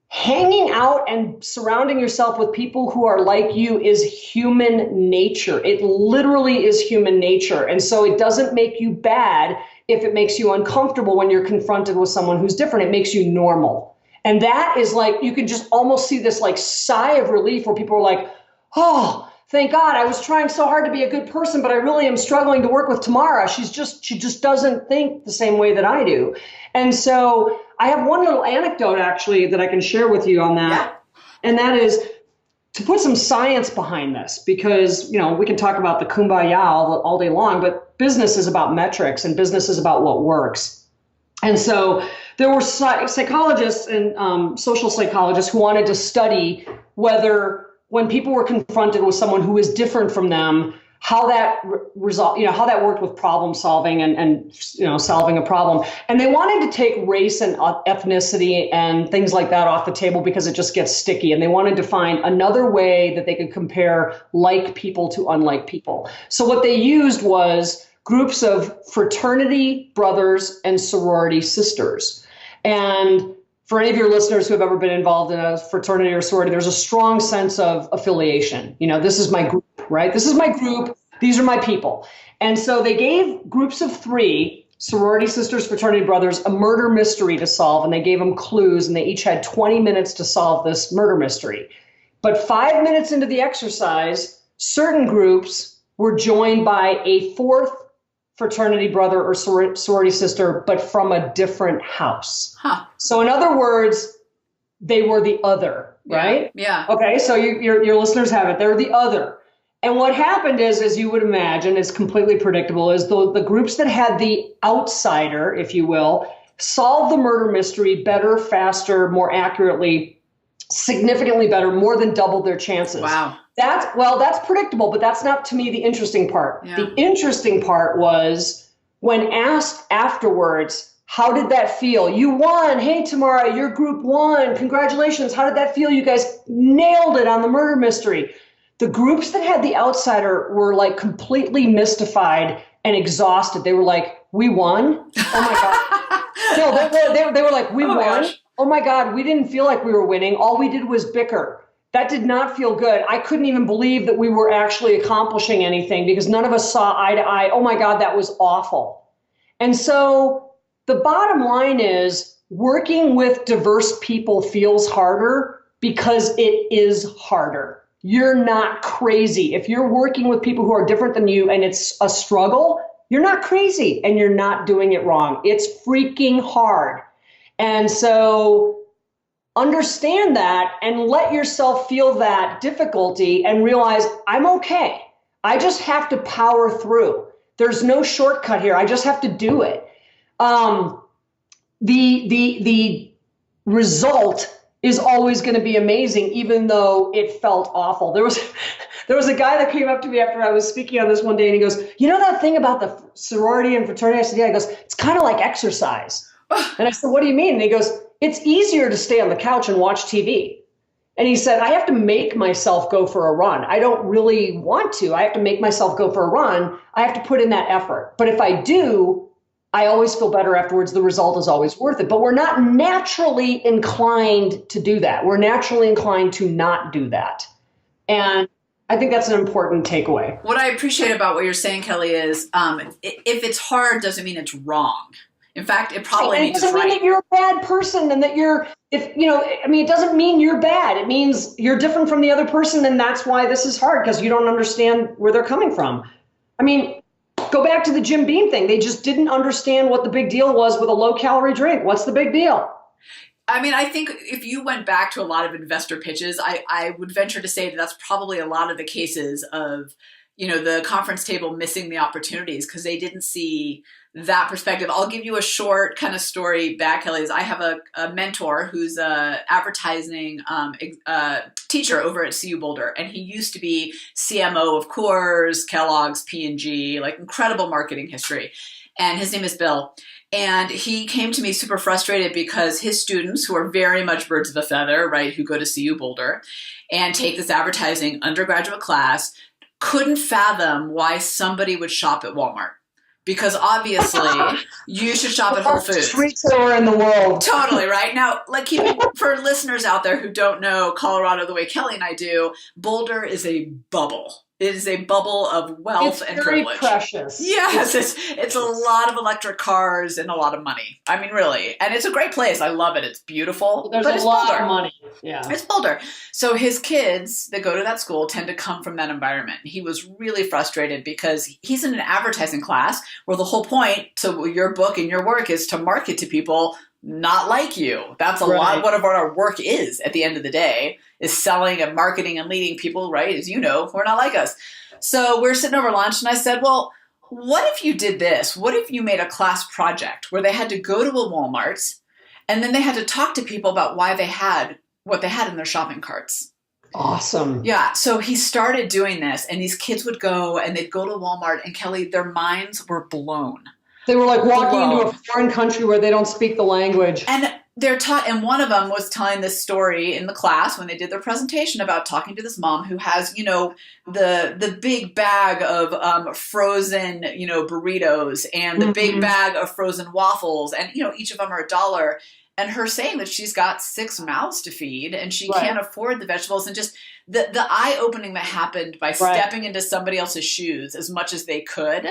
hanging out and surrounding yourself with people who are like you is human nature. It literally is human nature. And so it doesn't make you bad if it makes you uncomfortable when you're confronted with someone who's different. It makes you normal. And that is like, you can just almost see this like sigh of relief where people are like, oh, thank God, I was trying so hard to be a good person, but I really am struggling to work with Tamara. She just doesn't think the same way that I do. And so I have one little anecdote actually that I can share with you on that. Yeah. And that is to put some science behind this, because, we can talk about the kumbaya all day long, but business is about metrics and business is about what works. And so there were psychologists and social psychologists who wanted to study whether when people were confronted with someone who was different from them, how that how that worked with problem solving and solving a problem. And they wanted to take race and ethnicity and things like that off the table because it just gets sticky. And they wanted to find another way that they could compare like people to unlike people. So what they used was groups of fraternity brothers and sorority sisters. And for any of your listeners who have ever been involved in a fraternity or sorority, there's a strong sense of affiliation. This is my group, right? This is my group. These are my people. And so they gave groups of 3, sorority sisters, fraternity brothers, a murder mystery to solve. And they gave them clues, and they each had 20 minutes to solve this murder mystery. But 5 minutes into the exercise, certain groups were joined by a 4th fraternity brother or sorority sister, but from a different house. Huh. So in other words, they were the other, right?
Yeah.
Okay, so your listeners have it. They're the other. And what happened is, as you would imagine, is completely predictable, is the groups that had the outsider, if you will, solve the murder mystery better, faster, more accurately, significantly better, more than double their chances.
Wow.
That's predictable, but that's not, to me, the interesting part.
Yeah.
The interesting part was when asked afterwards, how did that feel? You won. Hey, Tamara, your group won. Congratulations. How did that feel? You guys nailed it on the murder mystery. The groups that had the outsider were like completely mystified and exhausted. They were like, we won? Oh my God. No, they were like, we won?
Gosh.
Oh my God, we didn't feel like we were winning. All we did was bicker. That did not feel good. I couldn't even believe that we were actually accomplishing anything because none of us saw eye to eye. Oh my God, that was awful. And so the bottom line is working with diverse people feels harder because it is harder. You're not crazy. If you're working with people who are different than you and it's a struggle, you're not crazy and you're not doing it wrong. It's freaking hard. And so understand that and let yourself feel that difficulty and realize I'm okay. I just have to power through. There's no shortcut here. I just have to do it. The result is always going to be amazing, even though it felt awful. There was a guy that came up to me after I was speaking on this one day, and he goes, you know that thing about the sorority and fraternity? I said, yeah. He goes, it's kind of like exercise. And I said, what do you mean? And he goes, it's easier to stay on the couch and watch TV. And he said, I have to make myself go for a run. I don't really want to. I have to make myself go for a run. I have to put in that effort. But if I do, I always feel better afterwards. The result is always worth it. But we're not naturally inclined to do that. We're naturally inclined to not do that. And I think that's an important takeaway.
What I appreciate about what you're saying, Kelly, is if it's hard doesn't mean it's wrong. In fact, it probably means it's right. It doesn't mean that you're a bad person and that it doesn't mean you're bad. It means you're different from the other person. And that's why this is hard, because you don't understand where they're coming from. I mean, go back to the Jim Beam thing. They just didn't understand what the big deal was with a low calorie drink. What's the big deal? I mean, I think if you went back to a lot of investor pitches, I would venture to say that that's probably a lot of the cases of, the conference table missing the opportunities because they didn't see that perspective. I'll give you a short kind of story back, Kelly. I have a mentor who's a advertising teacher over at CU Boulder, and he used to be CMO of Coors, Kellogg's, P&G, like incredible marketing history. And his name is Bill. And he came to me super frustrated because his students, who are very much birds of a feather, right, who go to CU Boulder and take this advertising undergraduate class, couldn't fathom why somebody would shop at Walmart. Because obviously you should shop at Whole Foods.
Retailer in the world.
Totally, right? Now, for listeners out there who don't know Colorado the way Kelly and I do, Boulder is a bubble. It is a bubble of wealth and privilege.
It's very precious.
Yes, it's a lot of electric cars and a lot of money. I mean, really. And it's a great place. I love it. It's beautiful.
There's a lot of money. Yeah.
It's Boulder. So his kids that go to that school tend to come from that environment. He was really frustrated because he's in an advertising class where the whole point to your book and your work is to market to people not like you. That's a lot of what our work is at the end of the day, is selling and marketing and leading people, right? As you know, who are not like us. So we're sitting over lunch and I said, well, what if you did this? What if you made a class project where they had to go to a Walmart and then they had to talk to people about why they had what they had in their shopping carts?
Awesome.
Yeah. So he started doing this and these kids would go and they'd go to Walmart and Kelly, their minds were blown.
They were like walking into a foreign country where they don't speak the language.
And they're taught, and one of them was telling this story in the class when they did their presentation about talking to this mom who has, the big bag of frozen, burritos and the big bag of frozen waffles. And, each of them are $1. And her saying that she's got 6 mouths to feed and she can't afford the vegetables, and just the eye-opening that happened by stepping into somebody else's shoes as much as they could,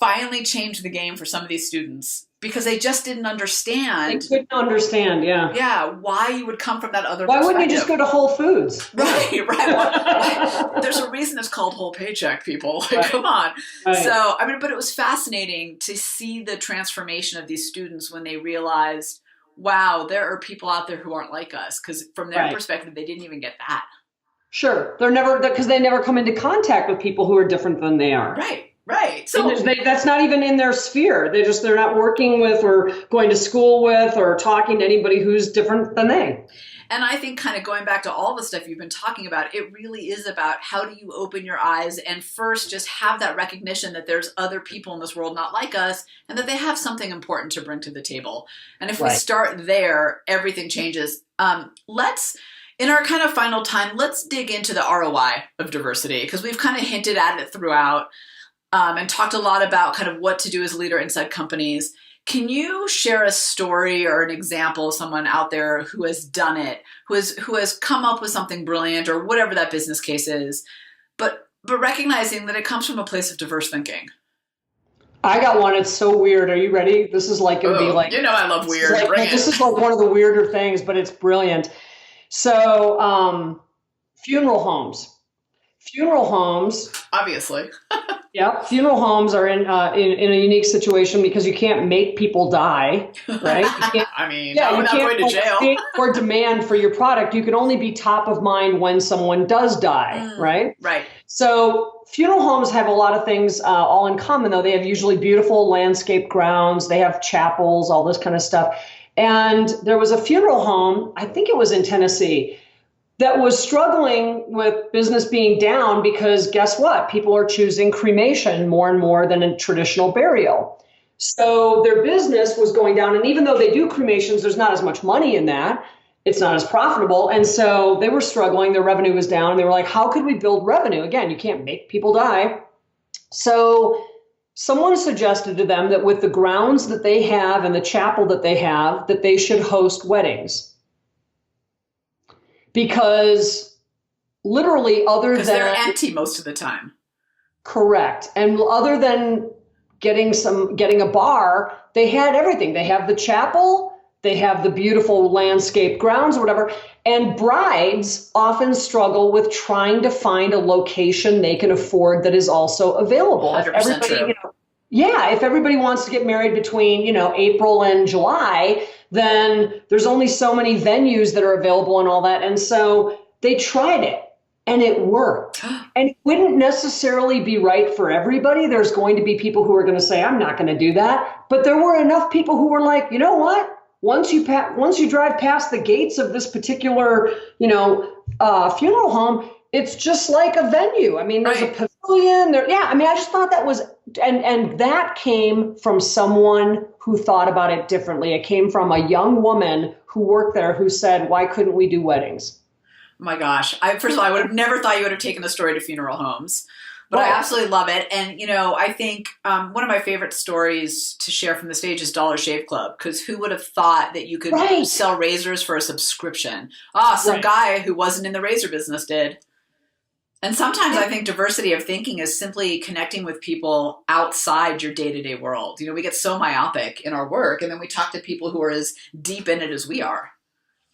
finally changed the game for some of these students because they just didn't understand.
They couldn't understand, yeah.
Yeah, why you would come from that other
Why
perspective.
wouldn't you just go to Whole Foods?
Right. There's a reason it's called Whole Paycheck, people. Come on. Right. So, but it was fascinating to see the transformation of these students when they realized, wow, there are people out there who aren't like us, because from their perspective, they didn't even get that.
Sure. Because they never come into contact with people who are different than they are.
Right. Right. So
that's not even in their sphere. They're not working with or going to school with or talking to anybody who's different than they.
And I think kind of going back to all the stuff you've been talking about, it really is about how do you open your eyes and first just have that recognition that there's other people in this world not like us and that they have something important to bring to the table. And if we start there, everything changes. In our kind of final time, let's dig into the ROI of diversity because we've kind of hinted at it throughout and talked a lot about kind of what to do as a leader inside companies. Can you share a story or an example of someone out there who has done it, who has come up with something brilliant or whatever that business case is, but recognizing that it comes from a place of diverse thinking?
I got one. It's so weird. Are you ready? This is like going to be like,
I love weird.
This is like one of the weirder things, but it's brilliant. So, funeral homes.
Obviously.
Yeah, funeral homes are in a unique situation because you can't make people die, right? You
without going to jail.
Or demand for your product. You can only be top of mind when someone does die, right?
Right.
So funeral homes have a lot of things all in common, though. They have usually beautiful landscape grounds. They have chapels, all this kind of stuff. And there was a funeral home, I think it was in Tennessee, that was struggling with business being down because guess what? People are choosing cremation more and more than a traditional burial. So their business was going down. And even though they do cremations, there's not as much money in that. It's not as profitable. And so they were struggling. Their revenue was down. They were like, how could we build revenue? Again, you can't make people die. So someone suggested to them that with the grounds that they have and the chapel that they have, that they should host weddings. Because literally
they're empty most of the time.
Correct. And other than getting a bar, they had everything. They have the chapel, they have the beautiful landscape grounds or whatever. And brides often struggle with trying to find a location they can afford that is also available.
100% true.
If everybody wants to get married between, April and July, then there's only so many venues that are available and all that. And so they tried it and it worked. And it wouldn't necessarily be right for everybody. There's going to be people who are going to say, I'm not going to do that. But there were enough people who were like, you know what? Once you drive past the gates of this particular, funeral home, it's just like a venue. I mean, there's a pavilion there. Yeah. I mean, I just thought that was, and that came from someone who thought about it differently. It came from a young woman who worked there who said, why couldn't we do weddings?
Oh my gosh. First of all, I would have never thought you would have taken the story to funeral homes, but I absolutely love it. And, I think one of my favorite stories to share from the stage is Dollar Shave Club, because who would have thought that you could sell razors for a subscription? Some guy who wasn't in the razor business did. And sometimes I think diversity of thinking is simply connecting with people outside your day-to-day world. We get so myopic in our work, and then we talk to people who are as deep in it as we are.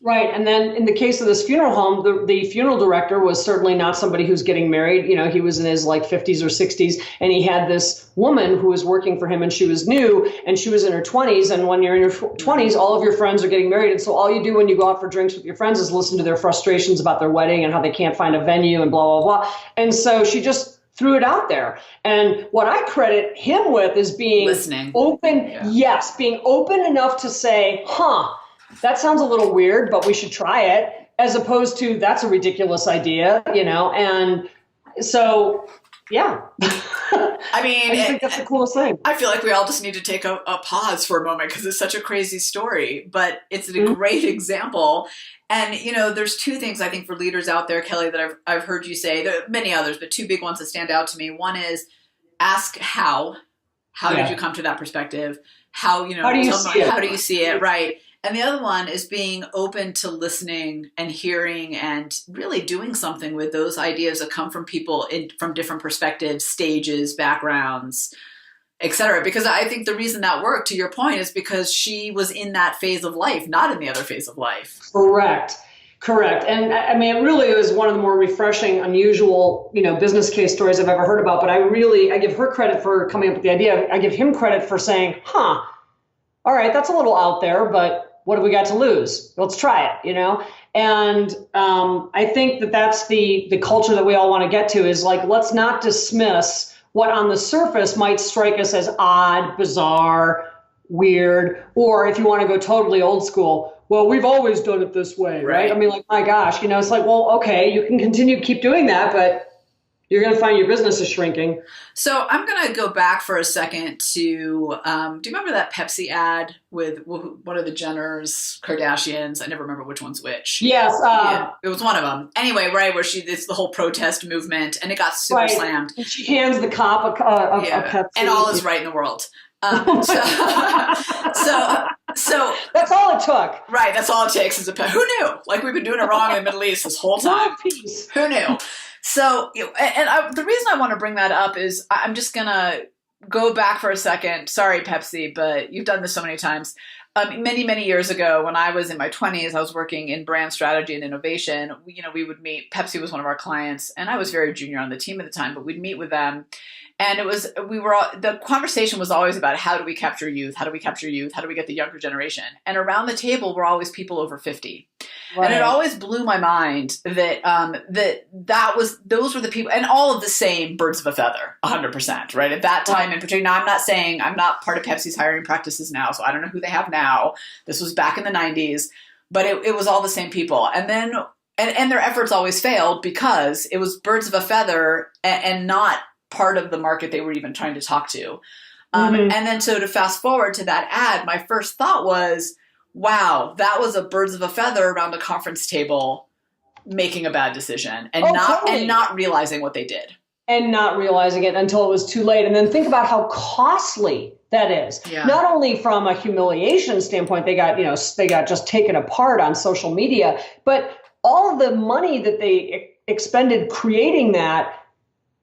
Right. And then in the case of this funeral home, the funeral director was certainly not somebody who's getting married. He was in his 50s or 60s, and he had this woman who was working for him, and she was new, and she was in her 20s. And when you're in your 20s, all of your friends are getting married. And so all you do when you go out for drinks with your friends is listen to their frustrations about their wedding and how they can't find a venue and blah, blah, blah. And so she just threw it out there. And what I credit him with is being
listening.
Open. Yeah. Yes. Being open enough to say, that sounds a little weird, but we should try it, as opposed to that's a ridiculous idea, and so, yeah.
I
think that's the coolest thing.
I feel like we all just need to take a pause for a moment because it's such a crazy story, but it's a great example. And, there's two things I think for leaders out there, Kelly, that I've heard you say. There are many others, but two big ones that stand out to me. One is ask how. How did you come to that perspective? How do you see it? Right. And the other one is being open to listening and hearing and really doing something with those ideas that come from people from different perspectives, stages, backgrounds, et cetera. Because I think the reason that worked, to your point, is because she was in that phase of life, not in the other phase of life.
Correct. And it really was one of the more refreshing, unusual, business case stories I've ever heard about. But I give her credit for coming up with the idea. I give him credit for saying, all right, that's a little out there, but what have we got to lose? Let's try it, And I think that's the culture that we all want to get to is let's not dismiss what on the surface might strike us as odd, bizarre, weird, or if you want to go totally old school, well, we've always done it this way, right? I mean, like, my gosh, it's like, well, okay, you can continue to keep doing that, but you're going to find your business is shrinking.
So I'm going to go back for a second to, do you remember that Pepsi ad with one of the Jenners, Kardashians? I never remember which one's which.
Yes.
Yeah, it was one of them. Anyway, right, where it's the whole protest movement, and it got super slammed.
And she hands the cop a Pepsi.
And all is right in the world. So
that's all it took.
Right, that's all it takes is a Who knew? Like, we've been doing it wrong in the Middle East this whole time.
Peace.
Who knew? So, the reason I want to bring that up is I'm just going to go back for a second. Sorry, Pepsi, but you've done this so many times. Many, many years ago, when I was in my 20s, I was working in brand strategy and innovation. We would meet. Pepsi was one of our clients, and I was very junior on the team at the time, but we'd meet with them. And the conversation was always about how do we capture youth? How do we capture youth? How do we get the younger generation? And around the table were always people over 50. Right. And it always blew my mind that those were the people, and all of the same birds of a feather, 100%, right? At that time in particular. Now, I'm not saying I'm not part of Pepsi's hiring practices now, so I don't know who they have now. This was back in the 90s, but it was all the same people. And then, and their efforts always failed because it was birds of a feather and not part of the market they were even trying to talk to. And then so to fast forward to that ad, my first thought was, wow, that was a birds of a feather around a conference table making a bad decision and not realizing what they did.
And not realizing it until it was too late. And then think about how costly that is. Yeah. Not only from a humiliation standpoint, they got just taken apart on social media, but all of the money that they expended creating that,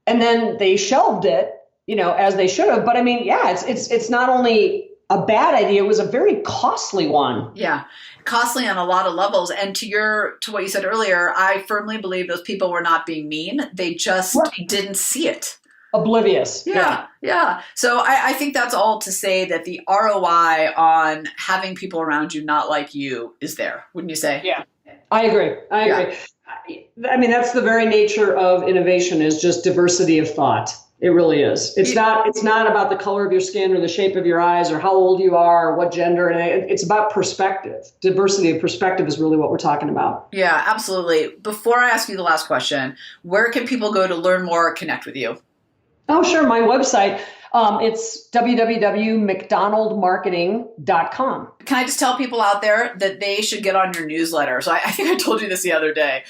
and then they shelved it, as they should have. But I mean, yeah, it's not only a bad idea, it was a very costly one.
Yeah, costly on a lot of levels. And to what you said earlier, I firmly believe those people were not being mean. They just didn't see it.
Oblivious.
Yeah. So I think that's all to say that the ROI on having people around you not like you is there, wouldn't you say?
Yeah, I agree. I mean, that's the very nature of innovation, is just diversity of thought. It really is. It's not about the color of your skin or the shape of your eyes or how old you are or what gender. It's about perspective. Diversity of perspective is really what we're talking about.
Yeah, absolutely. Before I ask you the last question, where can people go to learn more or connect with you?
Oh, sure. My website, it's www.mcdonaldmarketing.com.
Can I just tell people out there that they should get on your newsletter? So I think I told you this the other day.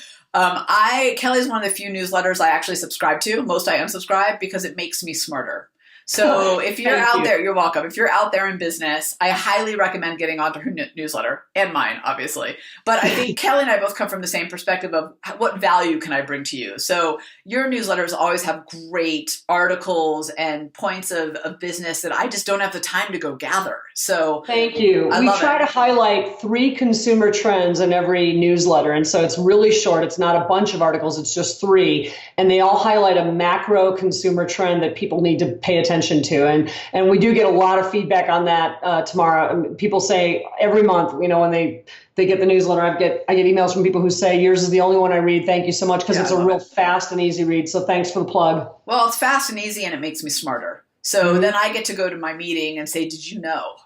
Kelly's one of the few newsletters I actually subscribe to. Most I unsubscribe because it makes me smarter. So if you're out there, you're welcome. If you're out there in business, I highly recommend getting onto her newsletter, and mine, obviously. But I think Kelly and I both come from the same perspective of what value can I bring to you? So your newsletters always have great articles and points of business that I just don't have the time to go gather. So
thank you. We try to highlight 3 consumer trends in every newsletter. And so it's really short. It's not a bunch of articles. It's just 3. And they all highlight a macro consumer trend that people need to pay attention to. And we do get a lot of feedback on that, Tamara. People say every month, when they get the newsletter, I get emails from people who say, yours is the only one I read. Thank you so much, because it's a real fast and easy read. So thanks for the plug.
Well, it's fast and easy, and it makes me smarter. So then I get to go to my meeting and say, did you know?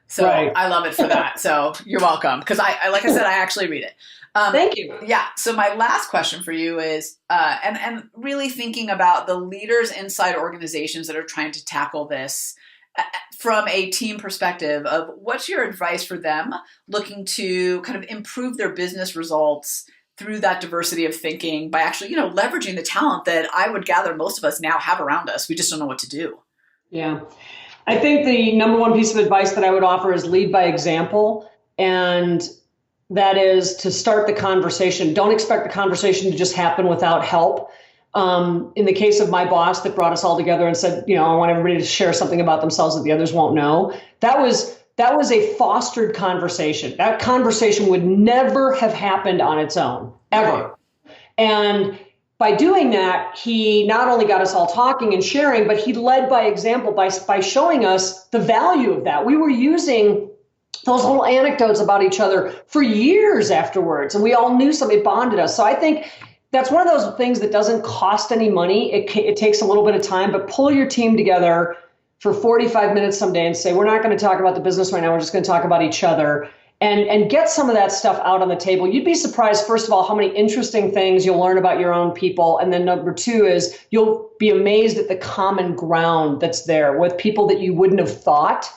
So I love it for that. So you're welcome. Because I like I said, I actually read it.
Thank you.
Yeah. So my last question for you is, and really thinking about the leaders inside organizations that are trying to tackle this from a team perspective of what's your advice for them looking to kind of improve their business results through that diversity of thinking by actually, leveraging the talent that I would gather most of us now have around us. We just don't know what to do.
Yeah. I think the number one piece of advice that I would offer is lead by example. And that is to start the conversation. Don't expect the conversation to just happen without help. In the case of my boss that brought us all together and said, I want everybody to share something about themselves that the others won't know. That was a fostered conversation. That conversation would never have happened on its own, ever. And by doing that, he not only got us all talking and sharing, but he led by example by showing us the value of that. We were using those little anecdotes about each other for years afterwards, and we all knew something, it bonded us. So I think that's one of those things that doesn't cost any money. It takes a little bit of time, but pull your team together for 45 minutes someday and say, we're not going to talk about the business right now. We're just going to talk about each other and get some of that stuff out on the table. You'd be surprised, first of all, how many interesting things you'll learn about your own people. And then number two is you'll be amazed at the common ground that's there with people that you wouldn't have thought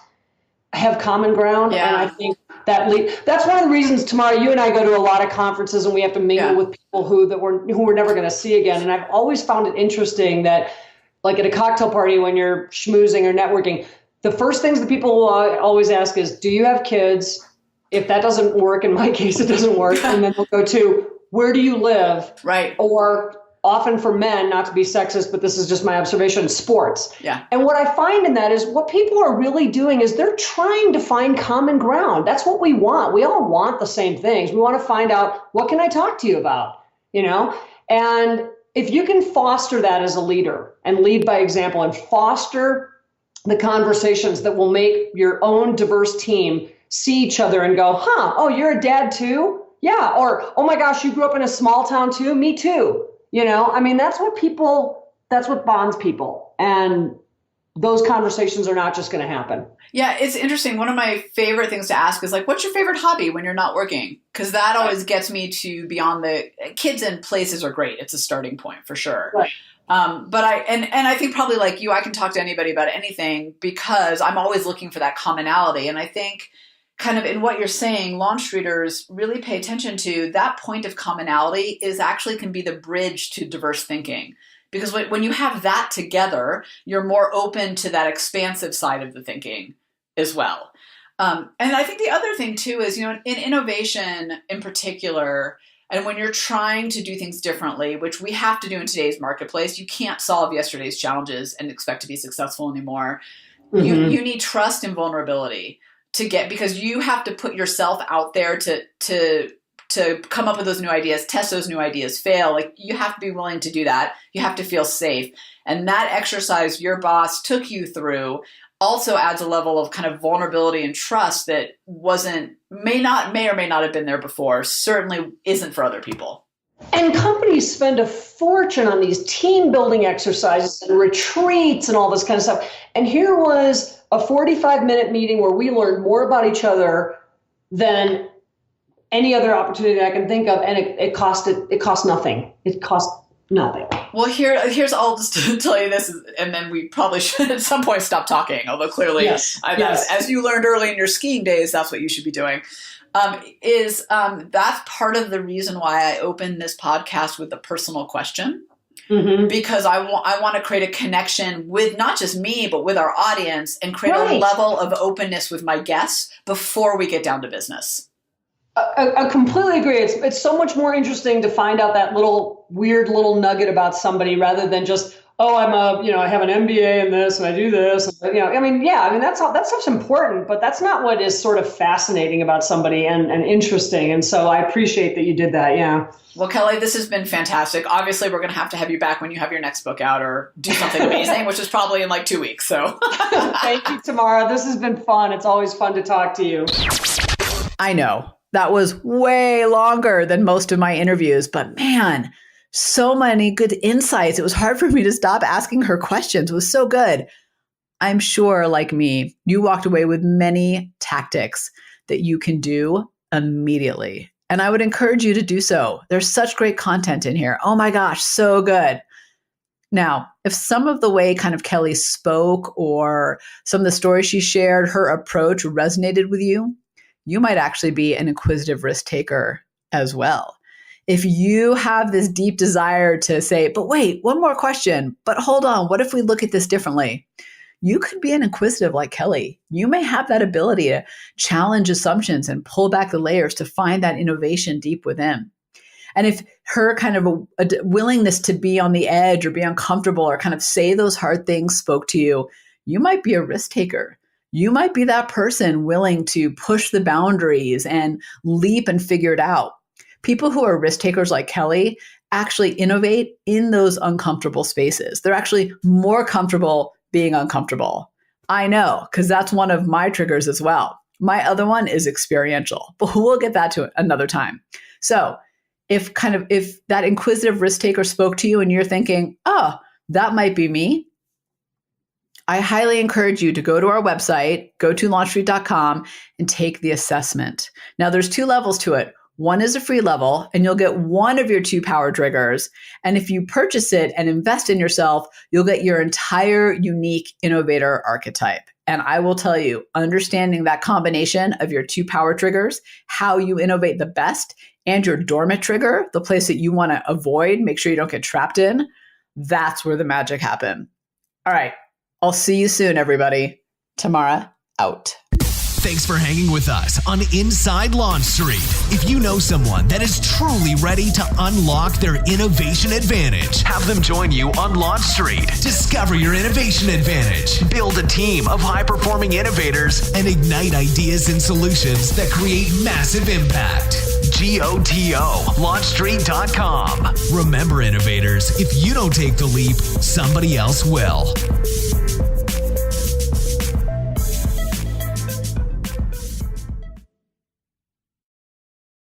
have common ground.
Yeah.
And I think that's one of the reasons, Tamara, you and I go to a lot of conferences and we have to mingle with people who we're never going to see again. And I've always found it interesting that, like at a cocktail party when you're schmoozing or networking, the first things that people will always ask is, do you have kids? If that doesn't work, in my case, it doesn't work. And then we'll go to, where do you live?
Right.
Or often for men, not to be sexist, but this is just my observation, sports.
Yeah.
And what I find in that is what people are really doing is they're trying to find common ground. That's what we want. We all want the same things. We want to find out, what can I talk to you about? And if you can foster that as a leader and lead by example and foster the conversations that will make your own diverse team see each other and go, oh, you're a dad too? Yeah. Or, oh my gosh, you grew up in a small town too? Me too. That's what bonds people. And those conversations are not just going to happen.
Yeah, it's interesting. One of my favorite things to ask is like, what's your favorite hobby when you're not working? Because that always gets me to beyond the kids and places are great. It's a starting point for sure.
Right.
But I think probably like you, I can talk to anybody about anything because I'm always looking for that commonality. And I think kind of in what you're saying, LaunchStreeters really pay attention to that point of commonality is actually can be the bridge to diverse thinking. Because when you have that together, you're more open to that expansive side of the thinking as well. And I think the other thing too is, in innovation in particular, and when you're trying to do things differently, which we have to do in today's marketplace, you can't solve yesterday's challenges and expect to be successful anymore. Mm-hmm. You need trust and vulnerability because you have to put yourself out there to come up with those new ideas, test those new ideas, fail. Like you have to be willing to do that. You have to feel safe. And that exercise your boss took you through also adds a level of kind of vulnerability and trust that may or may not have been there before, certainly isn't for other people.
And companies spend a fortune on these team building exercises and retreats and all this kind of stuff. And here was a 45-minute meeting where we learned more about each other than any other opportunity I can think of. And it cost nothing. It cost nothing.
Well, here's I'll just tell you this, and then we probably should at some point stop talking, although clearly,
yes.
As you learned early in your skiing days, that's what you should be doing. That's part of the reason why I opened this podcast with a personal question. Mm-hmm. Because I want to create a connection with not just me, but with our audience and create a level of openness with my guests before we get down to business.
I completely agree. It's so much more interesting to find out that weird little nugget about somebody rather than just, I have an MBA in this and I do this. That stuff's important, but that's not what is sort of fascinating about somebody and interesting. And so I appreciate that you did that. Yeah.
Well, Kelly, this has been fantastic. Obviously, we're going to have you back when you have your next book out or do something amazing, which is probably in like 2 weeks. So
thank you, Tamara. This has been fun. It's always fun to talk to you.
I know that was way longer than most of my interviews, but man, so many good insights. It was hard for me to stop asking her questions. It was so good. I'm sure, like me, you walked away with many tactics that you can do immediately. And I would encourage you to do so. There's such great content in here. Oh my gosh, so good. Now, if some of the way kind of Kelly spoke or some of the stories she shared, her approach resonated with you, you might actually be an inquisitive risk taker as well. If you have this deep desire to say, but wait, one more question, but hold on, what if we look at this differently? You could be an inquisitive like Kelly. You may have that ability to challenge assumptions and pull back the layers to find that innovation deep within. And if her kind of a willingness to be on the edge or be uncomfortable or kind of say those hard things spoke to you, you might be a risk taker. You might be that person willing to push the boundaries and leap and figure it out. People who are risk takers like Kelly actually innovate in those uncomfortable spaces. They're actually more comfortable being uncomfortable. I know, because that's one of my triggers as well. My other one is experiential, but we'll get that to another time. So if that inquisitive risk taker spoke to you and you're thinking, oh, that might be me, I highly encourage you to go to our website, go to launchstreet.com and take the assessment. Now there's 2 levels to it. One is a free level and you'll get one of your 2 power triggers. And if you purchase it and invest in yourself, you'll get your entire unique innovator archetype. And I will tell you, understanding that combination of your 2 power triggers, how you innovate the best, and your dormant trigger, the place that you want to avoid, make sure you don't get trapped in, that's where the magic happens. All right. I'll see you soon, everybody. Tamara, out.
Thanks for hanging with us on Inside LaunchStreet. If you know someone that is truly ready to unlock their innovation advantage, have them join you on LaunchStreet. Discover your innovation advantage, build a team of high-performing innovators, and ignite ideas and solutions that create massive impact. GOTO, launchstreet.com. Remember, innovators, if you don't take the leap, somebody else will.